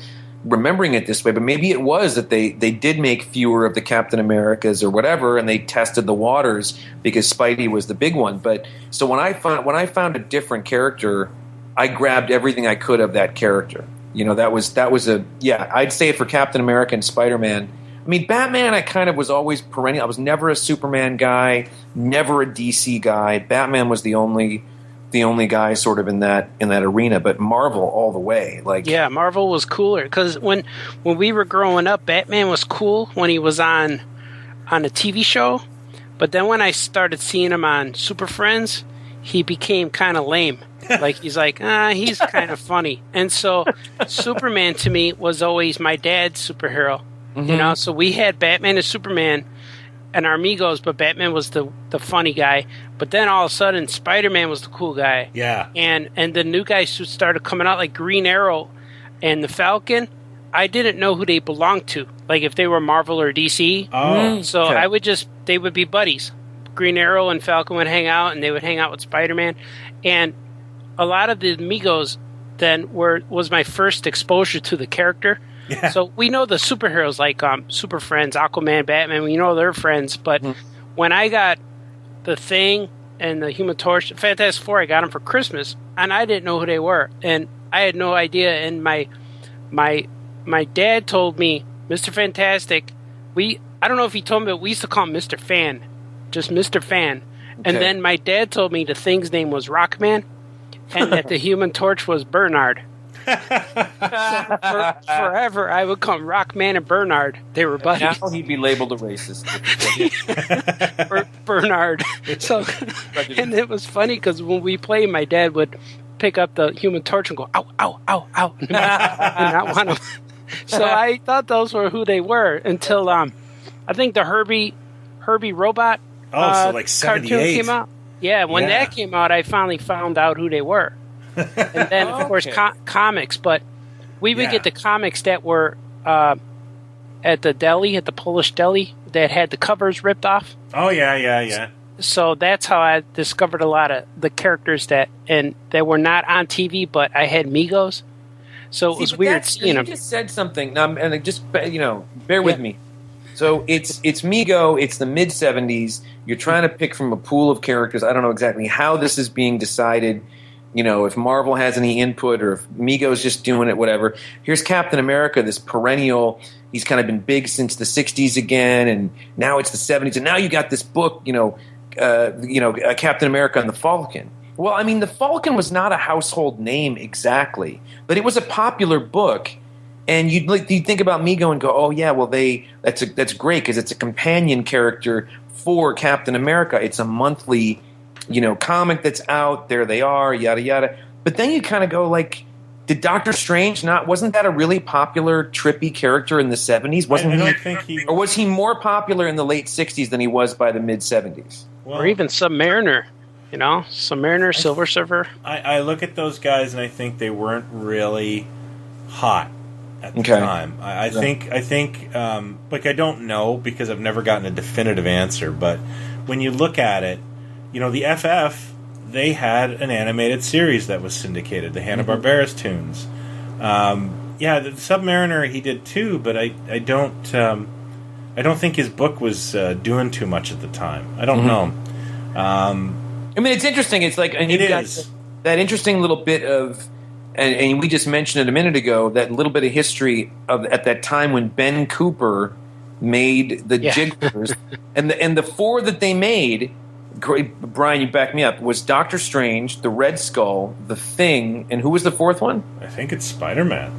remembering it this way, but maybe it was that they did make fewer of the Captain Americas or whatever, and they tested the waters because Spidey was the big one. But so when I found a different character, I grabbed everything I could of that character. That was I'd say it for Captain America and Spider-Man. I mean, Batman, I kind of was always perennial. I was never a Superman guy, never a DC guy. Batman was the only guy sort of in that arena, but Marvel all the way. Marvel was cooler because when we were growing up, Batman was cool when he was on a TV show, but then when I started seeing him on Super Friends, he became kind of lame. Like he's he's kind of funny, and so Superman to me was always my dad's superhero. Mm-hmm. So we had Batman and Superman and our amigos, but Batman was the funny guy. But then all of a sudden, Spider-Man was the cool guy. Yeah. And the new guys who started coming out, like Green Arrow and the Falcon, I didn't know who they belonged to, like if they were Marvel or DC. Oh. So okay. they would be buddies. Green Arrow and Falcon would hang out, and they would hang out with Spider-Man. And a lot of the amigos then was my first exposure to the character. Yeah. So we know the superheroes like Super Friends, Aquaman, Batman. We know they're friends. But when I got the Thing and the Human Torch, Fantastic Four, I got them for Christmas, and I didn't know who they were, and I had no idea. And my dad told me Mr. Fantastic. I don't know if he told me, but we used to call him Mr. Fan, just Mr. Fan. Okay. And then my dad told me the Thing's name was Rockman, and that the Human Torch was Bernard. So forever, I would call him Rockman and Bernard. They were buddies. Now he'd be labeled a racist. Bernard. So, and it was funny because when we played, my dad would pick up the Human Torch and go, ow, ow, ow, ow, and not want to. So I thought those were who they were until I think the Herbie Robot so like 78 cartoon came out. Yeah, when that came out, I finally found out who they were. And then, of course, comics. But we would get the comics that were at the deli, at the Polish deli, that had the covers ripped off. Oh, yeah. So that's how I discovered a lot of the characters that were not on TV, but I had Migos. So it was weird seeing them. You just said something, and just bear with me. So it's Mego. It's the mid '70s. You're trying to pick from a pool of characters. I don't know exactly how this is being decided. If Marvel has any input or if Mego's just doing it, whatever. Here's Captain America, this perennial. He's kind of been big since the '60s again, and now it's the '70s, and now you got this book, Captain America and the Falcon. Well, I mean, the Falcon was not a household name exactly, but it was a popular book. And you'd think about Mego and go, oh yeah, well that's great because it's a companion character for Captain America. It's a monthly, comic that's out. There they are, yada yada. But then you kind of go like, did Doctor Strange wasn't that a really popular trippy character in the '70s? Or was he more popular in the late '60s than he was by the mid '70s? Well, or even Submariner. Submariner, Silver Surfer. I look at those guys and I think they weren't really hot at the time. I think I don't know because I've never gotten a definitive answer, but when you look at it, the FF, they had an animated series that was syndicated, the Hanna-Barbera's tunes. The Submariner he did too, but I don't think his book was doing too much at the time. I don't know. I mean, it's interesting. It's like, and you've got that interesting little bit of. And we just mentioned it a minute ago, that little bit of history of at that time when Ben Cooper made the Jigglers, and the four that they made, Brian, you back me up, was Doctor Strange, the Red Skull, the Thing, and who was the fourth one? I think it's Spider-Man.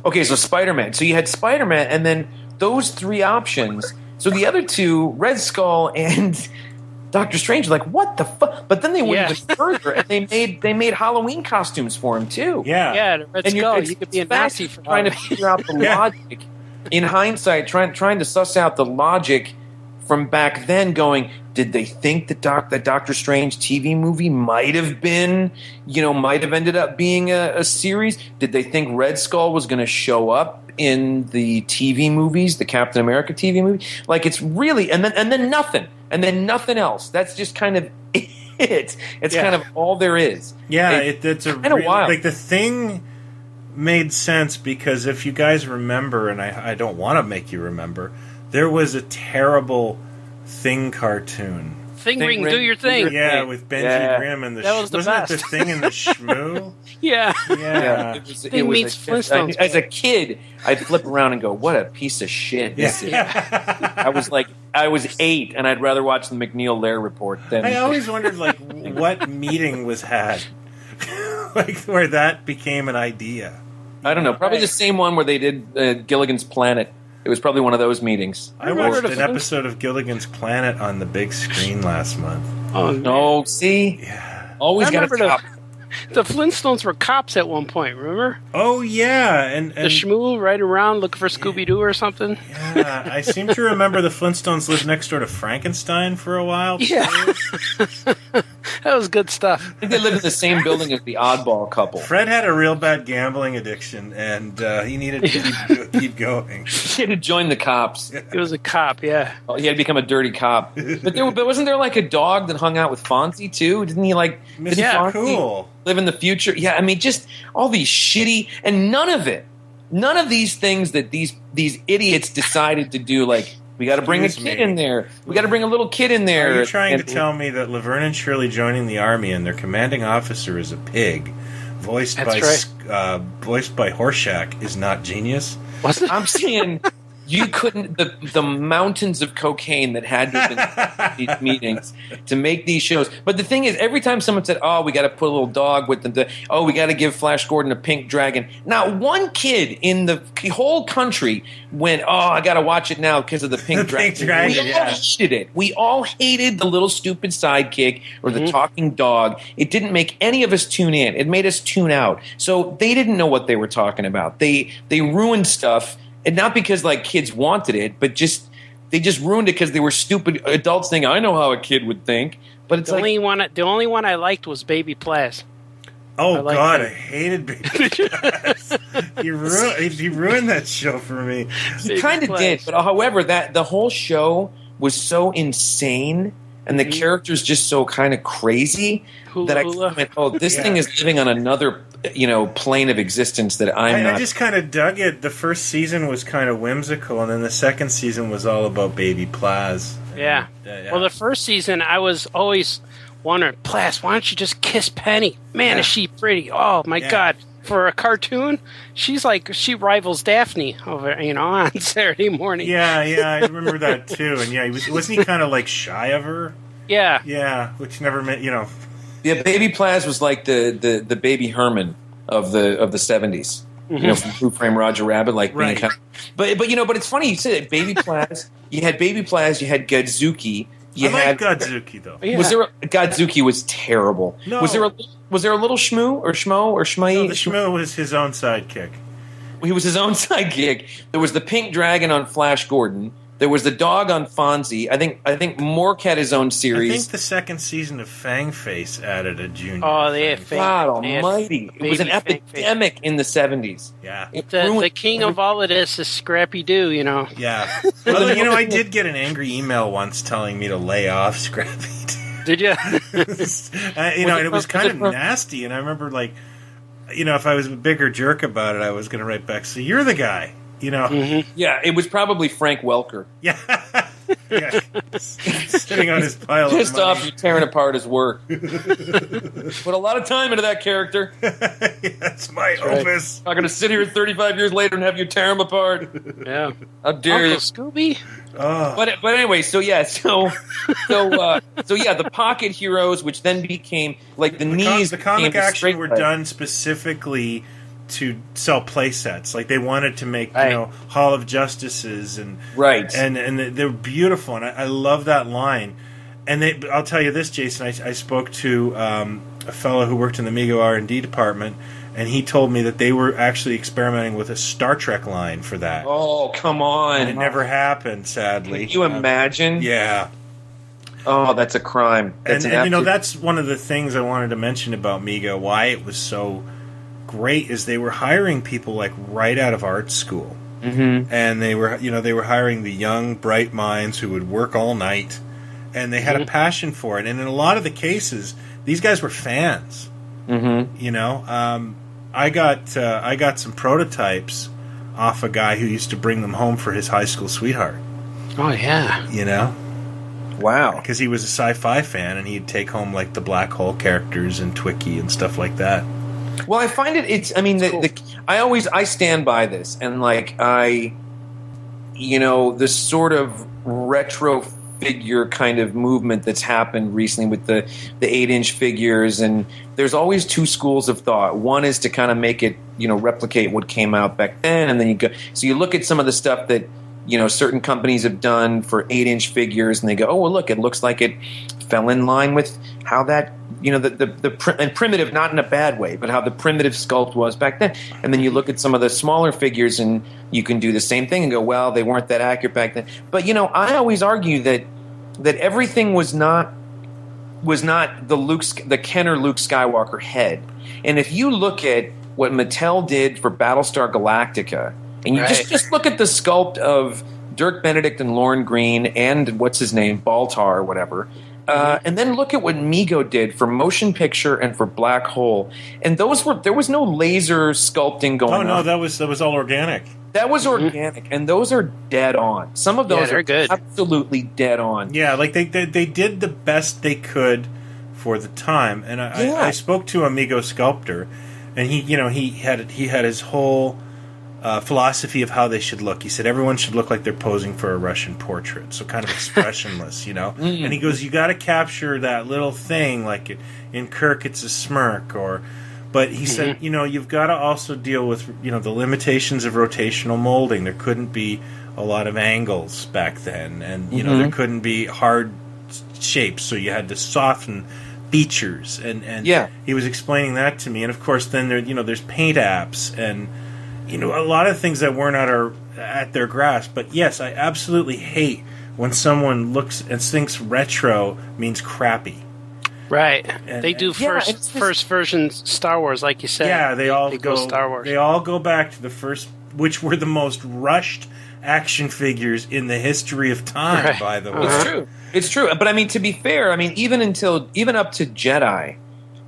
Okay, so Spider-Man. So you had Spider-Man, and then those three options. So the other two, Red Skull and Doctor Strange, like, what the fuck? But then they went Yeah. even further, and they made Halloween costumes for him too. Yeah, the Red And Skull. it's You could be a fast Nazi for trying to Halloween. figure out the Yeah. logic. In hindsight, trying to suss out the logic from back then. Going, did they think that Doctor Strange TV movie might have ended up being a series? Did they think Red Skull was going to show up in the TV movies, the Captain America TV movie? Like, it's really and then nothing else. That's just kind of it. It's kind of all there is. Yeah, it's a kind of wild. Like, the Thing made sense because if you guys remember, and I don't want to make you remember, there was a terrible Thing cartoon. Thing Ring, do your thing. Yeah, with Benji Grimm and That was the wasn't best. it the Thing and the Shmoo? Yeah. Yeah. Thing meets Flintstones. As a kid, I'd flip around and go, "What a piece of shit this is." I was 8, and I'd rather watch the McNeil Lair Report than. I always wondered, like, what meeting was had, like, where that became an idea. I don't know. Probably the same one where they did Gilligan's Planet. It was probably one of those meetings. I watched an episode of Gilligan's Planet on the big screen last month. Oh, No, see, always I got remember to top. the Flintstones were cops at one point, remember? Oh yeah, and The Shmoo riding around looking for Scooby-Doo or something. yeah, I seem to remember the Flintstones lived next door to Frankenstein for a while. Yeah. That was good stuff. I think they lived in the same building as the Oddball couple. Fred had a real bad gambling addiction, and he needed to keep going. He had to join the cops. He was a cop, yeah. Oh, he had to become a dirty cop. But wasn't there like a dog that hung out with Fonzie too? Didn't he like? Didn't Yeah, Fonzie cool. live in the future? Yeah, I mean, just all these shitty and none of these things that these idiots decided to do. Like, we got to bring a Excuse kid me. in there. We got to bring a little kid in there. Are you trying to And- tell me that Laverne and Shirley joining the army and their commanding officer is a pig, voiced That's by Horshack, is not genius? Wasn't I'm saying you couldn't the mountains of cocaine that had to have been in these meetings to make these shows. But the thing is, every time someone said, "Oh, we got to put a little dog with oh, we got to give Flash Gordon a pink dragon," not one kid in the whole country went, "Oh, I got to watch it now because of the pink The dragon." pink dragon, We all yeah. hated it. We all hated the little stupid sidekick or the talking dog. It didn't make any of us tune in. It made us tune out. So they didn't know what they were talking about. They ruined stuff. And not because like kids wanted it, but they just ruined it because they were stupid adults thinking, "I know how a kid would think." But it's the like only one I liked was Baby Plas. Oh like God, that. I hated Baby Class. He ruined that show for me. he kind of did. But however, that the whole show was so insane and the characters just so kind of crazy that I Hula. went, "Oh, this thing is living on another plane of existence that I'm not." I just kind of dug it. The first season was kind of whimsical, and then the second season was all about Baby Plaz. Yeah. Yeah. Well, the first season, I was always wondering, Plas, why don't you just kiss Penny? Man, Yeah. is she pretty? Oh, my Yeah. God. For a cartoon, she rivals Daphne over, on Saturday morning. Yeah, I remember that too. And wasn't he kind of like shy of her? Yeah. Yeah, which never meant, Yeah, Baby Plaz was like the Baby Herman of the 70s. From Who Framed Roger Rabbit, like being Right. kind of, but it's funny you said it. Baby Plaz, you had Godzuki, I like Godzuki though. Yeah. Godzuki was terrible. No. Was there a little Shmoo or Shmei? No, the Shmoo was his own sidekick. He was his own sidekick. There was the pink dragon on Flash Gordon. There was the dog on Fonzie. I think Mork had his own I series. think the second season of Fang Face added a junior. Oh, they had Fang God they had Almighty! It was an Baby Fang Face. epidemic in the 70s. Yeah. It The ruined king of all of this is Scrappy Doo, Yeah. Well, I did get an angry email once telling me to lay off Scrappy. Did you? And it was kind of nasty. And I remember, like, if I was a bigger jerk about it, I was going to write back, "So you're the guy." Yeah, it was probably Frank Welker. Yeah. Yeah. Sitting on his pile Pissed of money. off, you're tearing apart his work. Put a lot of time into that character. That's my right. opus. I'm not going to sit here 35 years later and have you tear him apart. Yeah. How dare Uncle you? Scooby? Oh. But anyway, so the pocket heroes, which then became like the knees. The comic became the action straight were leg. done specifically to sell play sets. Like, they wanted to make, Right. Hall of Justices and Right. and they're beautiful, and I love that line. And I'll tell you this, Jason. I spoke to a fellow who worked in the Mego R&D department, and he told me that they were actually experimenting with a Star Trek line for that. Oh, come on! And it never happened, sadly. Can you imagine? Yeah. Oh, that's a crime. And you know, that's one of the things I wanted to mention about Mego. Why it was so great is they were hiring people like right out of art school, and they were hiring the young, bright minds who would work all night. And they had a passion for it, and in a lot of the cases, these guys were fans. You know, I got some prototypes off a guy who used to bring them home for his high school sweetheart. Oh yeah, you know, wow, because he was a sci-fi fan, and he'd take home like the black hole characters and Twiki and stuff like that. Well, I find it's. I mean, I stand by this, and like this sort of retro figure kind of movement that's happened recently with the 8-inch figures, and there's always two schools of thought. One is to kind of make it, replicate what came out back then, and then you look at some of the stuff that certain companies have done for 8-inch figures, and they go, oh well, look, it looks like it fell in line with how that and primitive, not in a bad way, but how the primitive sculpt was back then. And then you look at some of the smaller figures, and you can do the same thing and go, well, they weren't that accurate back then. But I always argue that everything was not the Kenner Luke Skywalker head. And if you look at what Mattel did for Battlestar Galactica, and you just look at the sculpt of Dirk Benedict and Lauren Green and what's his name, Baltar or whatever. And then look at what Mego did for Motion Picture and for Black Hole, and there was no laser sculpting going on. Oh no, that was all organic. That was organic, and those are dead on. Some of those are good. Absolutely dead on. Yeah, like they did the best they could for the time. And I spoke to a Mego sculptor, and he had his whole philosophy of how they should look. He said everyone should look like they're posing for a Russian portrait, so kind of expressionless, And he goes, you got to capture that little thing, like in Kirk, it's a smirk, but he said, you've got to also deal with, the limitations of rotational molding. There couldn't be a lot of angles back then, and there couldn't be hard shapes, so you had to soften features, and he was explaining that to me. And of course, then there's paint apps and a lot of things that weren't at their grasp. But yes, I absolutely hate when someone looks and thinks retro means crappy. Right. They do first version Star Wars, like you said. Yeah, they all go Star Wars. They all go back to the first, which were the most rushed action figures in the history of time, by the way. It's true. But I mean, to be fair, even up to Jedi,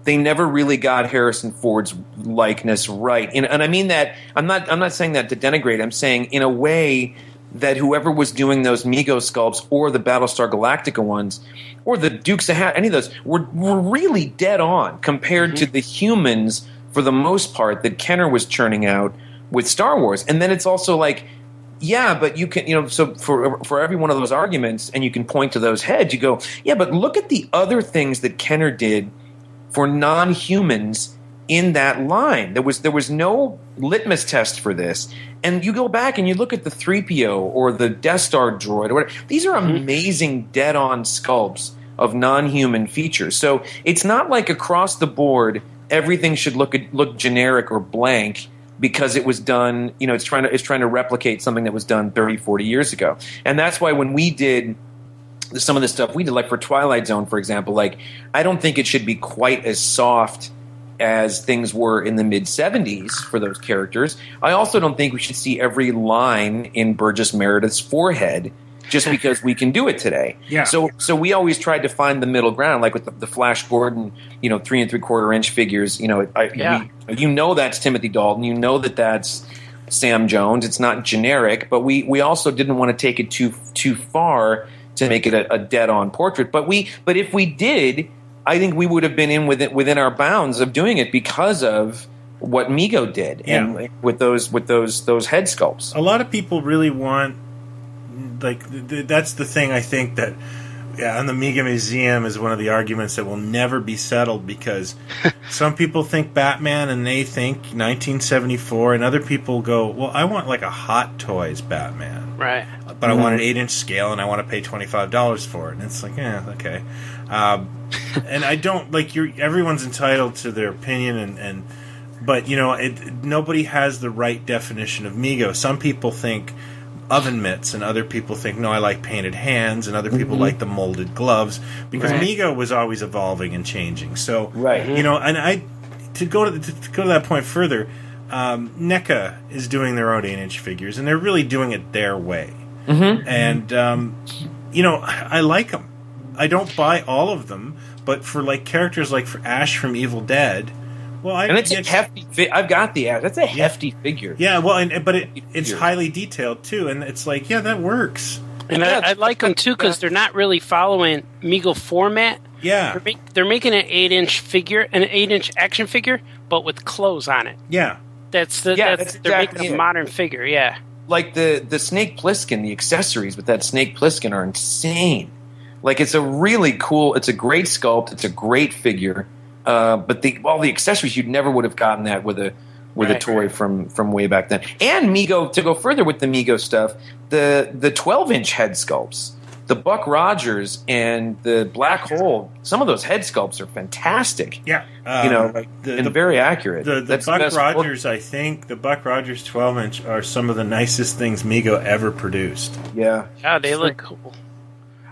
they never really got Harrison Ford's likeness right. And I mean that I'm not saying that to denigrate. I'm saying in a way that whoever was doing those Mego sculpts or the Battlestar Galactica ones or the Dukes of Hazzard, any of those were really dead on compared to the humans for the most part that Kenner was churning out with Star Wars. And then it's also like, yeah, but you can, so for every one of those arguments, and you can point to those heads, you go, yeah, but look at the other things that Kenner did for non-humans in that line. There was no litmus test for this. And you go back and you look at the 3PO or the Death Star droid or whatever. These are amazing dead-on sculpts of non-human features. So it's not like across the board everything should look generic or blank because it was done, it's trying to replicate something that was done 30, 40 years ago. And that's why when we did some of the stuff we did, like for Twilight Zone, for example, like I don't think it should be quite as soft as things were in the mid-'70s for those characters. I also don't think we should see every line in Burgess Meredith's forehead just because we can do it today. Yeah. So we always tried to find the middle ground, like with the Flash Gordon, 3 3/4-inch figures. That's Timothy Dalton. That's Sam Jones. It's not generic, but we also didn't want to take it too far to make it a dead-on portrait. But if we did, I think we would have been within our bounds of doing it because of what Mego did, and with those head sculpts. A lot of people really want, like, that's the thing I think that on the Mega Museum is one of the arguments that will never be settled, because some people think Batman and they think 1974, and other people go, well, I want like a Hot Toys Batman. Right. But I want an 8-inch scale, and I want to pay $25 for it. And it's like, yeah, okay. And I don't, like, everyone's entitled to their opinion, but, you know, nobody has the right definition of Mego. Some people think oven mitts, and other people think, no, I like painted hands, and other people like the molded gloves, because Mego was always evolving and changing. So, you know, and to go to that point further, NECA is doing their own 8-inch figures, and they're really doing it their way. And, you know, I like them. I don't buy all of them, but for like characters like for Ash from Evil Dead, well, it's a hefty. I've got the Ash. That's a hefty figure. Yeah, well, but it's highly detailed too, and it's like, yeah, that works. And I like them too because they're not really following Mego format. Yeah, they're making an 8-inch figure, an 8-inch action figure, but with clothes on it. Yeah, that's they're making a modern figure. Yeah. Like the Snake Plissken, the accessories with that Snake Plissken are insane. Like, it's a really cool, it's a great sculpt, it's a great figure, but all the accessories, you never would have gotten that with a toy from way back then. And Mego, to go further with the Mego stuff, the 12-inch head sculpts, the Buck Rogers and the Black Hole, some of those head sculpts are fantastic. Yeah. You know, and very accurate. The Buck Rogers, I think, the Buck Rogers 12-inch are some of the nicest things Mego ever produced. Yeah. Yeah, they look cool.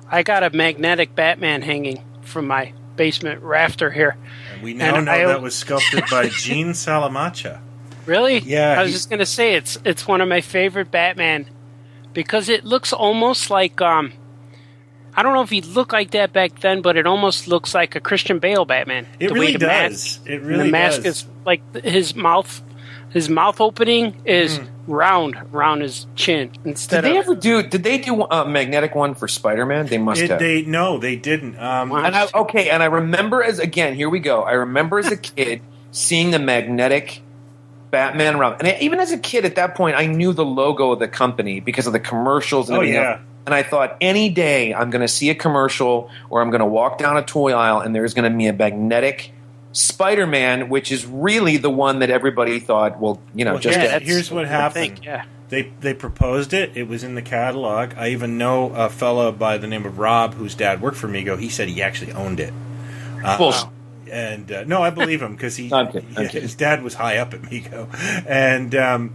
I got a magnetic Batman hanging from my basement rafter here. And we now know that was sculpted by Gene Salamacha. Really? Yeah. I was just going to say, it's one of my favorite Batman, because it looks almost like... I don't know if he looked like that back then, but it almost looks like a Christian Bale Batman. It really does. It really does. The mask is like his mouth opening is round around his chin instead. Did they do a magnetic one for Spider-Man? They must have. No, they didn't. And I remember here we go. I remember as a kid seeing the magnetic Batman around, and even as a kid at that point, I knew the logo of the company because of the commercials and everything else. And I thought, any day I'm going to see a commercial or I'm going to walk down a toy aisle and there's going to be a magnetic Spider-Man, which is really the one that everybody thought, here's what happened. They proposed it. It was in the catalog. I even know a fellow by the name of Rob, whose dad worked for Mego. He said he actually owned it. No, I believe him, because his dad was high up at Mego. And...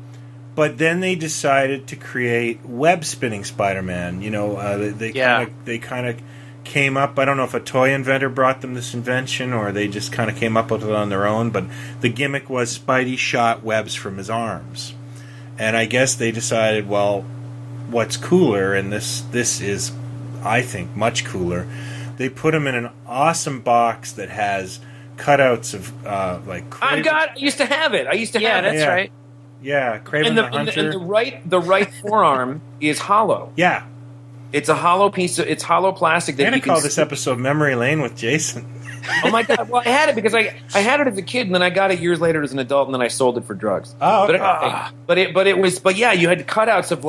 but then they decided to create web-spinning Spider-Man. You know, they kind of came up. I don't know if a toy inventor brought them this invention, or they just kind of came up with it on their own. But the gimmick was Spidey shot webs from his arms, and I guess they decided, well, what's cooler? And this is, I think, much cooler. They put him in an awesome box that has cutouts of like. I used to have it. That's right. Yeah, Kraven the Hunter. And the right forearm is hollow. Yeah. It's a hollow piece of hollow plastic that I'm going to call this episode Memory Lane with Jason. Oh my God. Well, I had it because I had it as a kid, and then I got it years later as an adult, and then I sold it for drugs. Oh, okay. But you had cutouts of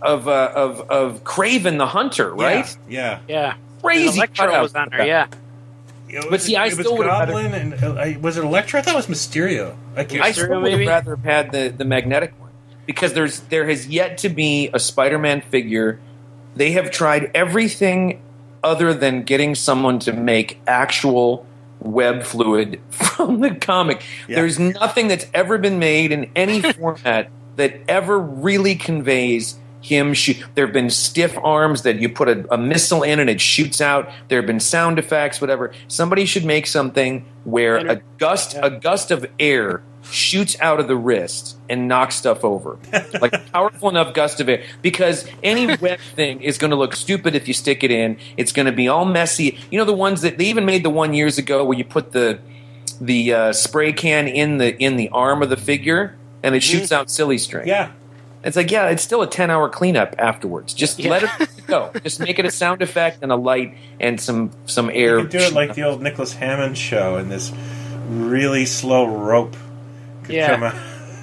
of Kraven the Hunter, right? Yeah. Crazy Electro was on there, yeah. But see, I still would have Goblin and was it Electro? I thought it was Mysterio. I still would have rather have had the magnetic one, because there has yet to be a Spider-Man figure. They have tried everything other than getting someone to make actual web fluid from the comic. Yeah. There's nothing that's ever been made in any format that ever really conveys him there have been stiff arms that you put a missile in and it shoots out. There have been sound effects, whatever. Somebody should make something where a gust of air shoots out of the wrist and knocks stuff over. Like a powerful enough gust of air. Because any web thing is going to look stupid if you stick it in. It's going to be all messy. You know, the ones that they even made the one years ago where you put the spray can in the arm of the figure and it shoots out silly string. Yeah. It's like, it's still a 10-hour cleanup afterwards. Just let it go. Just make it a sound effect and a light and some air. You could do it like the old Nicholas Hammond show, and this really slow rope could come out.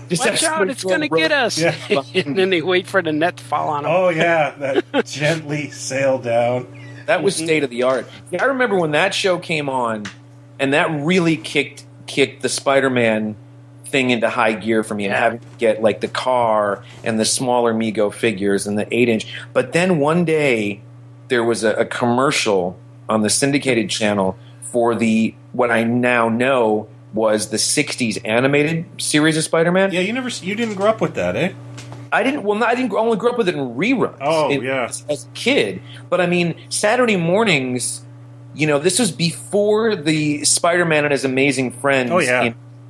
Watch out, it's going to get us. Yeah. And then they wait for the net to fall on them. Oh, yeah, that gently sail down. That was state of the art. Yeah, I remember when that show came on, and that really kicked the Spider-Man thing into high gear for me, and having to get like the car and the smaller Mego figures and the 8-inch. But then one day there was a commercial on the syndicated channel for what I now know was the 60s animated series of Spider-Man. Yeah, you didn't grow up with that, eh? I didn't only grow up with it in reruns. Oh, as a kid. But I mean, Saturday mornings, this was before the Spider-Man and His Amazing Friends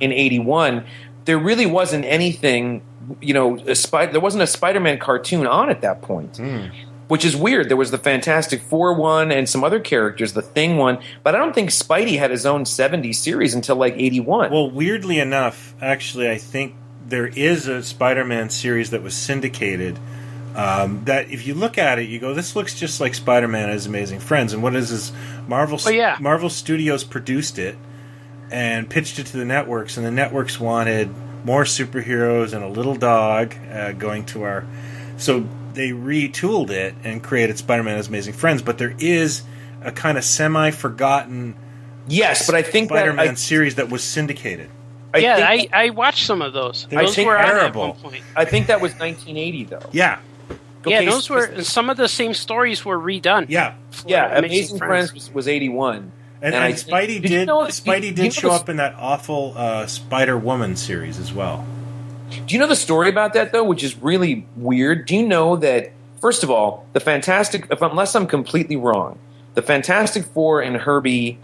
in 81. There really wasn't anything, there wasn't a Spider-Man cartoon on at that point. Which is weird. There was the Fantastic Four one and some other characters, the Thing one, but I don't think Spidey had his own 70s series until like 81. Well, weirdly enough, actually, I think there is a Spider-Man series that was syndicated that if you look at it, you go, this looks just like Spider-Man and His Amazing Friends. And what is this? Marvel Studios produced it and pitched it to the networks, and the networks wanted more superheroes and a little dog going to our... So they retooled it and created Spider-Man and His Amazing Friends, but there is a kind of semi-forgotten but I think Spider-Man series that was syndicated. I watched some of those. Those were terrible. On at one point. I think that was 1980, though. Yeah. Okay, those were some of the same stories were redone. Yeah, Amazing Friends was 81. And Spidey did show up in that awful Spider-Woman series as well. Do you know the story about that, though, which is really weird? Do you know that, first of all, unless I'm completely wrong, the Fantastic Four and Herbie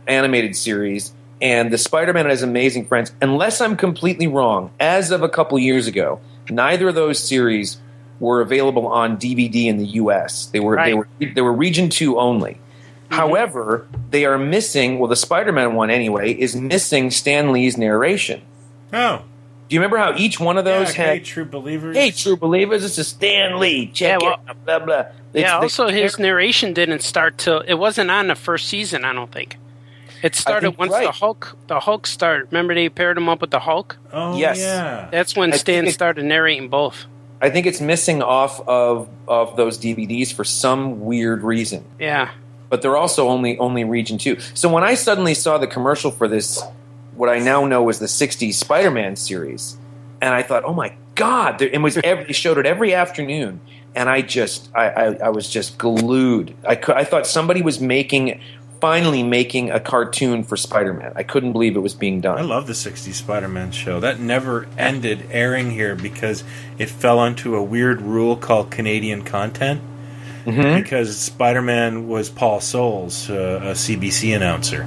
animated series and the Spider-Man and His Amazing Friends, unless I'm completely wrong, as of a couple years ago, neither of those series were available on DVD in the U.S. They were Region 2 only. However, they are missing, the Spider-Man one anyway, is missing Stan Lee's narration. Oh. Do you remember how each one of those had... Hey, True Believers. Hey, True Believers, this is Stan Lee. Check it out, blah, blah. Also, his narration didn't start till... It wasn't on the first season, I don't think. It started once the Hulk started. Remember they paired him up with the Hulk? Oh, yes. Yeah. That's when Stan started narrating both. I think it's missing off of those DVDs for some weird reason. Yeah. But they're also only Region 2. So when I suddenly saw the commercial for this... what I now know was the 60s Spider-Man series. And I thought, oh my God, they showed it every afternoon. And I was just glued. I thought somebody was finally making a cartoon for Spider-Man. I couldn't believe it was being done. I love the 60s Spider-Man show. That never ended airing here because it fell onto a weird rule called Canadian content. Because Spider-Man was Paul Soles, a CBC announcer.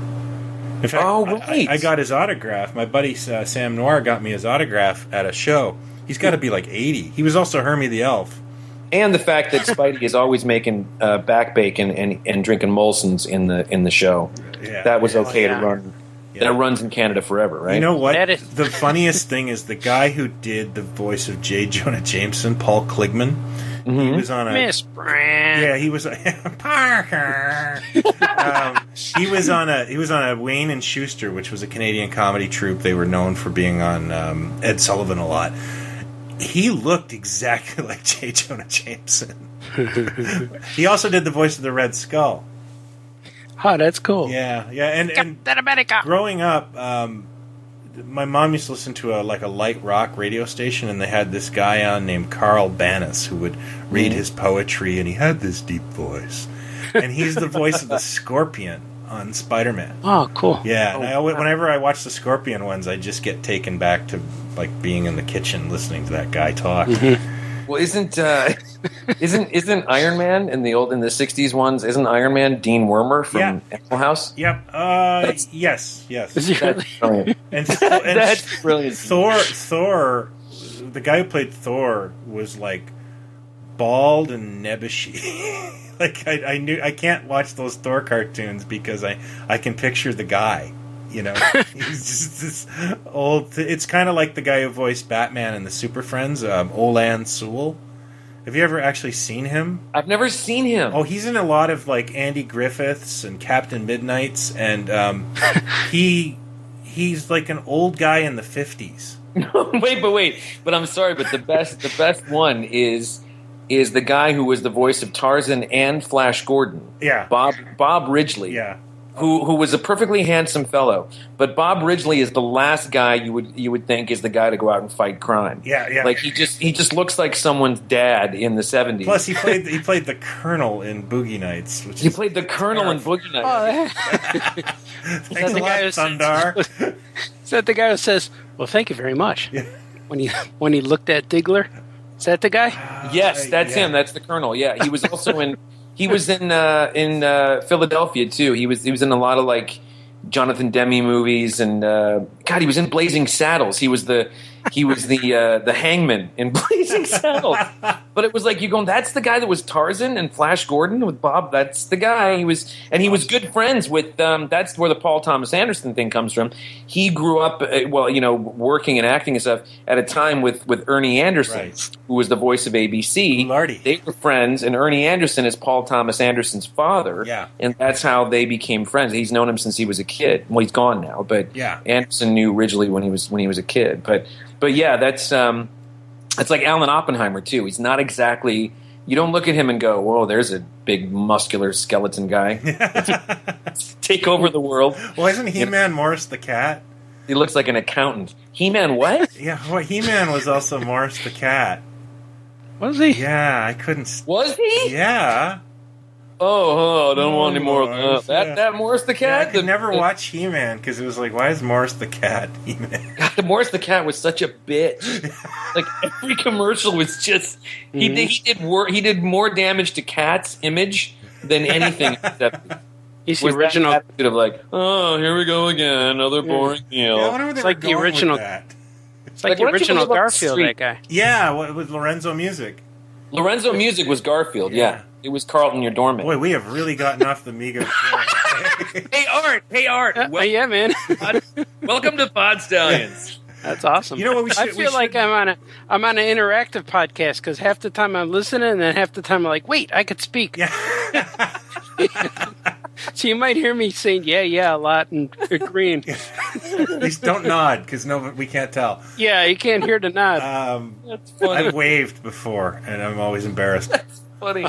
In fact, I got his autograph. My buddy Sam Noir got me his autograph at a show. He's got to be like 80. He was also Hermie the Elf. And the fact that Spidey is always making back bacon and drinking Molson's in the show. Yeah. That was okay to run. Yeah. That runs in Canada forever, right? You know what? The funniest thing is the guy who did the voice of J. Jonah Jameson, Paul Kligman. He was on a Miss Brand. Yeah, he was Parker. He was on a Wayne and Schuster, which was a Canadian comedy troupe. They were known for being on Ed Sullivan a lot. He looked exactly like J. Jonah Jameson. He also did the voice of the Red Skull. Oh, that's cool. Yeah, and growing up, my mom used to listen to a light rock radio station, and they had this guy on named Carl Banas who would read his poetry, and he had this deep voice. And he's the voice of the Scorpion on Spider-Man. Oh, cool. Yeah, and whenever I watch the Scorpion ones, I just get taken back to being in the kitchen listening to that guy talk. Well, isn't Iron Man in the 60s ones? Isn't Iron Man Dean Wormer from Animal House? Yep. Yes. Is he really? That's brilliant. And That's brilliant. Thor, the guy who played Thor was bald and nebbishy. I can't watch those Thor cartoons because I can picture the guy. He's just this old... It's kind of like the guy who voiced Batman in the Super Friends, Olan Sewell. Have you ever actually seen him? I've never seen him. Oh, he's in a lot of Andy Griffiths and Captain Midnights, and he's like an old guy in the 50s. Wait, but I'm sorry, but the best one is is the guy who was the voice of Tarzan and Flash Gordon. Yeah. Bob Ridgely. Yeah. Who was a perfectly handsome fellow, but Bob Ridgely is the last guy you would think is the guy to go out and fight crime. Yeah. Like he just looks like someone's dad in the 70s. Plus, he played the Colonel in Boogie Nights. He played the Colonel in Boogie Nights. Thanks a lot, Sundar. Is that the guy who says, "Well, thank you very much"? Yeah. When he looked at Diggler, is that the guy? Yes, that's him. That's the Colonel. Yeah, he was also in. He was in Philadelphia too. He was in a lot of like Jonathan Demme movies, and God, he was in Blazing Saddles. He was the hangman in Blazing Saddles. But it was like you going, that's the guy that was Tarzan and Flash Gordon with Bob. That's the guy. He was good friends with. That's where the Paul Thomas Anderson thing comes from. He grew up, working and acting and stuff at a time with Ernie Anderson, Right. who was the voice of ABC. Lordy. They were friends, and Ernie Anderson is Paul Thomas Anderson's father. Yeah. And that's how they became friends. He's known him since he was a kid. Well, he's gone now, but Yeah. Anderson knew Ridgely when he was a kid. But yeah, that's like Alan Oppenheimer too. He's not exactly. You don't look at him and go, "Whoa, there's a big muscular skeleton guy." Take over the world. Well, isn't He-Man Morris the cat? He looks like an accountant. He-Man what? Yeah, well, He-Man was also Morris the cat. Was he? Yeah, I couldn't. Was he? Yeah. Oh, I don't want any more of that. Yeah. That Morris the Yeah, I cat? could never watch He-Man because it was like, why is Morris the cat He-Man? God, Morris the cat was such a bitch. Like every commercial was just he did more damage to Cat's image than anything. He's the original. Attitude of like, oh, here we go again, another boring meal. Yeah, I wonder where they It's were like the going original- with that. It's like Like, the why don't you original live up the Garfield. street? That guy. Yeah, with Lorenzo Music. Lorenzo Music was Garfield. Yeah, it was Carlton, your doorman. Boy, we have really gotten off the Mego trail. Hey Art, Yeah, man. welcome to Pod Stallions. That's awesome. You know what we should- I we feel like should- I'm on an interactive podcast because half the time I'm listening, and then half the time I'm like, wait, I could speak. Yeah. So you might hear me saying yeah a lot and agreeing. At least don't nod because we can't tell. Yeah, you can't hear the nod. That's funny. I've waved before, and I'm always embarrassed. Funny.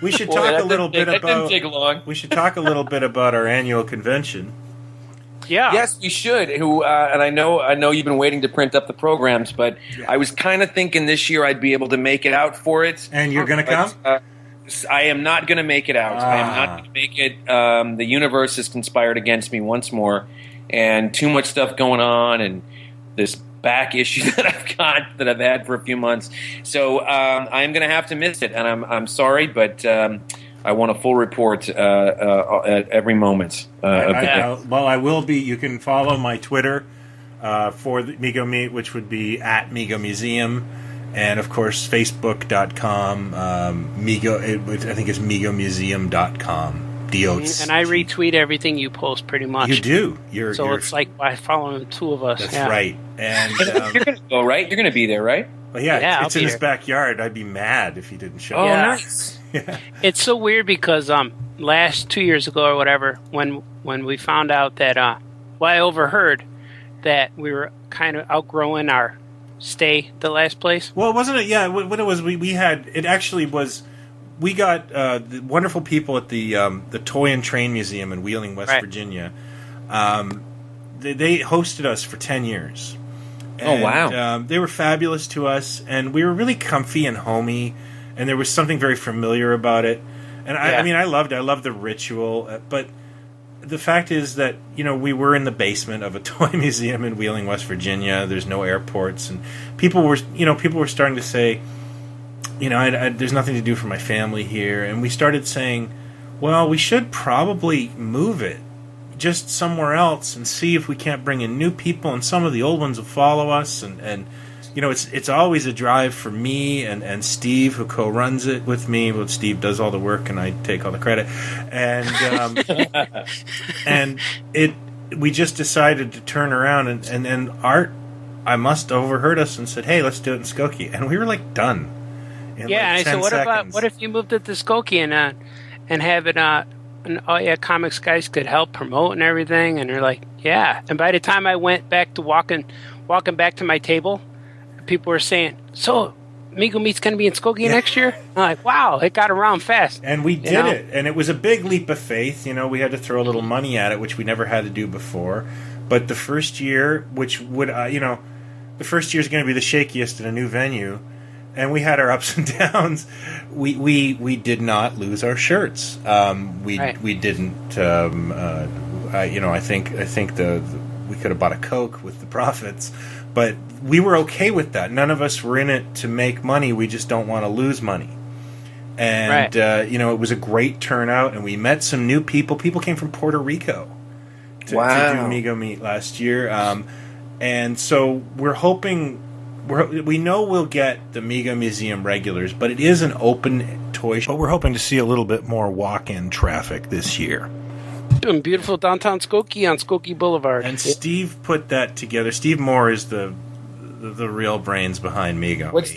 We should Boy, talk that a little didn't bit take- that didn't about. take long. We should talk a little bit about our annual convention. Yeah. Yes, we should. And I know you've been waiting to print up the programs, but I was kind of thinking this year I'd be able to make it out for it. And you're going to come? I am not going to make it out. I am not going to make it. The universe has conspired against me once more, and too much stuff going on, and this back issue that I've had for a few months. So I'm going to have to miss it, and I'm sorry, but I want a full report at every moment. Well, I will be. You can follow my Twitter for the Mego Meet, which would be at Mego Museum. And, of course, Facebook.com, I think it's MegoMuseum.com, DOTS. And I retweet everything you post pretty much. You do. It's like by following two of us. That's yeah. right. And, You're going to go, right? You're going to be there, right? well, Yeah, it's I'll in be his there. backyard. I'd be mad if he didn't show Oh, up. Yeah. nice. It's so weird because last 2 years ago or whatever, when we found out that I overheard that we were kind of outgrowing our stay the last place. Well, wasn't it? Yeah, what it was, we had, it actually was, we got the wonderful people at the Toy and Train Museum in Wheeling, West Right. Virginia. They hosted us for 10 years. Oh, wow. They were fabulous to us, and we were really comfy and homey, and there was something very familiar about it. And I mean, I loved it. I loved the ritual, but the fact is that, we were in the basement of a toy museum in Wheeling, West Virginia. There's no airports, and people were starting to say, there's nothing to do for my family here. And we started saying, well, we should probably move it just somewhere else and see if we can't bring in new people, and some of the old ones will follow us. And it's always a drive for me and Steve, who co-runs it with me. Well, Steve does all the work and I take all the credit. And we just decided to turn around, and then Art, I must overheard us and said, hey, let's do it in Skokie. And we were like done. Yeah, and I said, what if you moved it to Skokie and have it and comics guys could help promote and everything? And they're like, yeah. And by the time I went back to walking back to my table, people were saying, so Mego Meet's going to be in Skokie next year? I'm like, wow, it got around fast. And we did it. And it was a big leap of faith. We had to throw a little money at it, which we never had to do before. But the first year, which would, the first year is going to be the shakiest in a new venue. And we had our ups and downs. We did not lose our shirts. We didn't. I think we could have bought a Coke with the profits, but we were okay with that. None of us were in it to make money. We just don't want to lose money. And it was a great turnout, and we met some new people. People came from Puerto Rico to do Mego Meet last year, and so we're hoping. We know we'll get the Mego Museum regulars, but it is an open toy show. But we're hoping to see a little bit more walk-in traffic this year. In beautiful downtown Skokie on Skokie Boulevard. And Steve put that together. Steve Moore is the real brains behind Mego. What's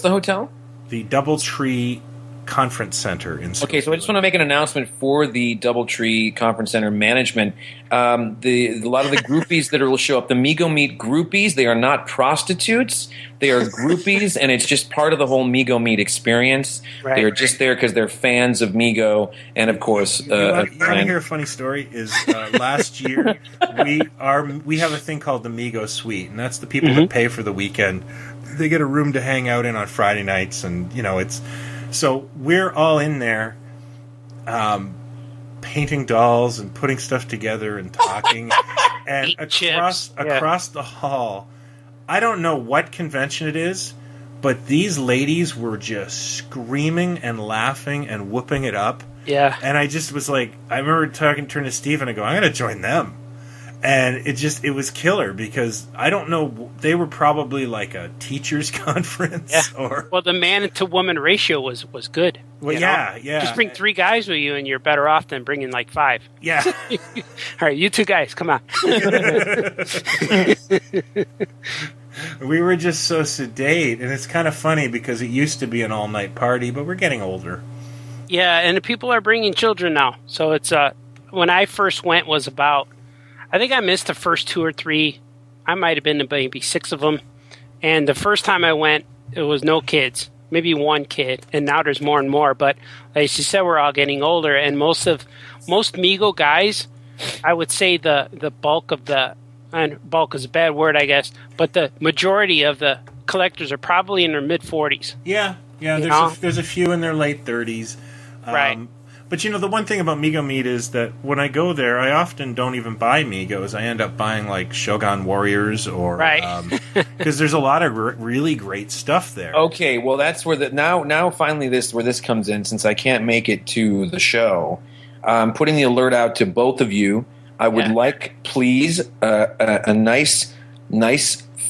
the hotel? The Doubletree Conference Center in Skokie. Okay, so I just want to make an announcement for the Doubletree Conference Center management. A lot of the groupies that will show up, the Mego Meet groupies, they are not prostitutes. They are groupies, and it's just part of the whole Mego Meet experience. Right. They are just there because they're fans of Mego, and of course, you want to hear a funny story? Is last year we have a thing called the Mego Suite, and that's the people that pay for the weekend. They get a room to hang out in on Friday nights, and it's. So we're all in there painting dolls and putting stuff together and talking. And across the hall, I don't know what convention it is, but these ladies were just screaming and laughing and whooping it up. Yeah. And I just was like, I remember turning to Steve and I go, I'm going to join them. And it was killer because I don't know, they were probably like a teachers conference. Yeah. Well, the man to woman ratio was good. Well, yeah. Just bring 3 guys with you and you're better off than bringing like 5. Yeah. All right, you 2 guys, come on. We were just so sedate, and it's kind of funny because it used to be an all-night party, but we're getting older. Yeah, and the people are bringing children now. So it's when I first went was about, I think I missed the first 2 or 3. I might have been to maybe 6 of them. And the first time I went, it was no kids, maybe 1 kid. And now there's more and more. But like she said, we're all getting older. And most Mego guys, I would say the bulk of the, and bulk is a bad word, I guess, but the majority of the collectors are probably in their mid-40s. Yeah. There's a few in their late 30s. Right. But the one thing about Mego Meet is that when I go there, I often don't even buy Megos. I end up buying like Shogun Warriors or because there's a lot of really great stuff there. Okay, well that's where now finally where this comes in. Since I can't make it to the show, I'm putting the alert out to both of you. I would like, please, a nice,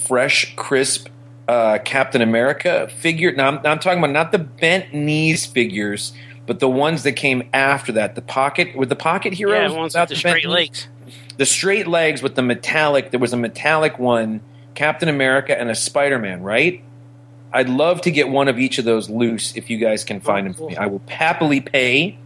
fresh, crisp Captain America figure. Now I'm talking about not the bent knees figures, but the ones that came after that, the pocket heroes, yeah, the ones with the straight legs. The straight legs with the metallic. There was a metallic one, Captain America, and a Spider-Man. Right? I'd love to get one of each of those loose if you guys can find them for me. I will happily pay,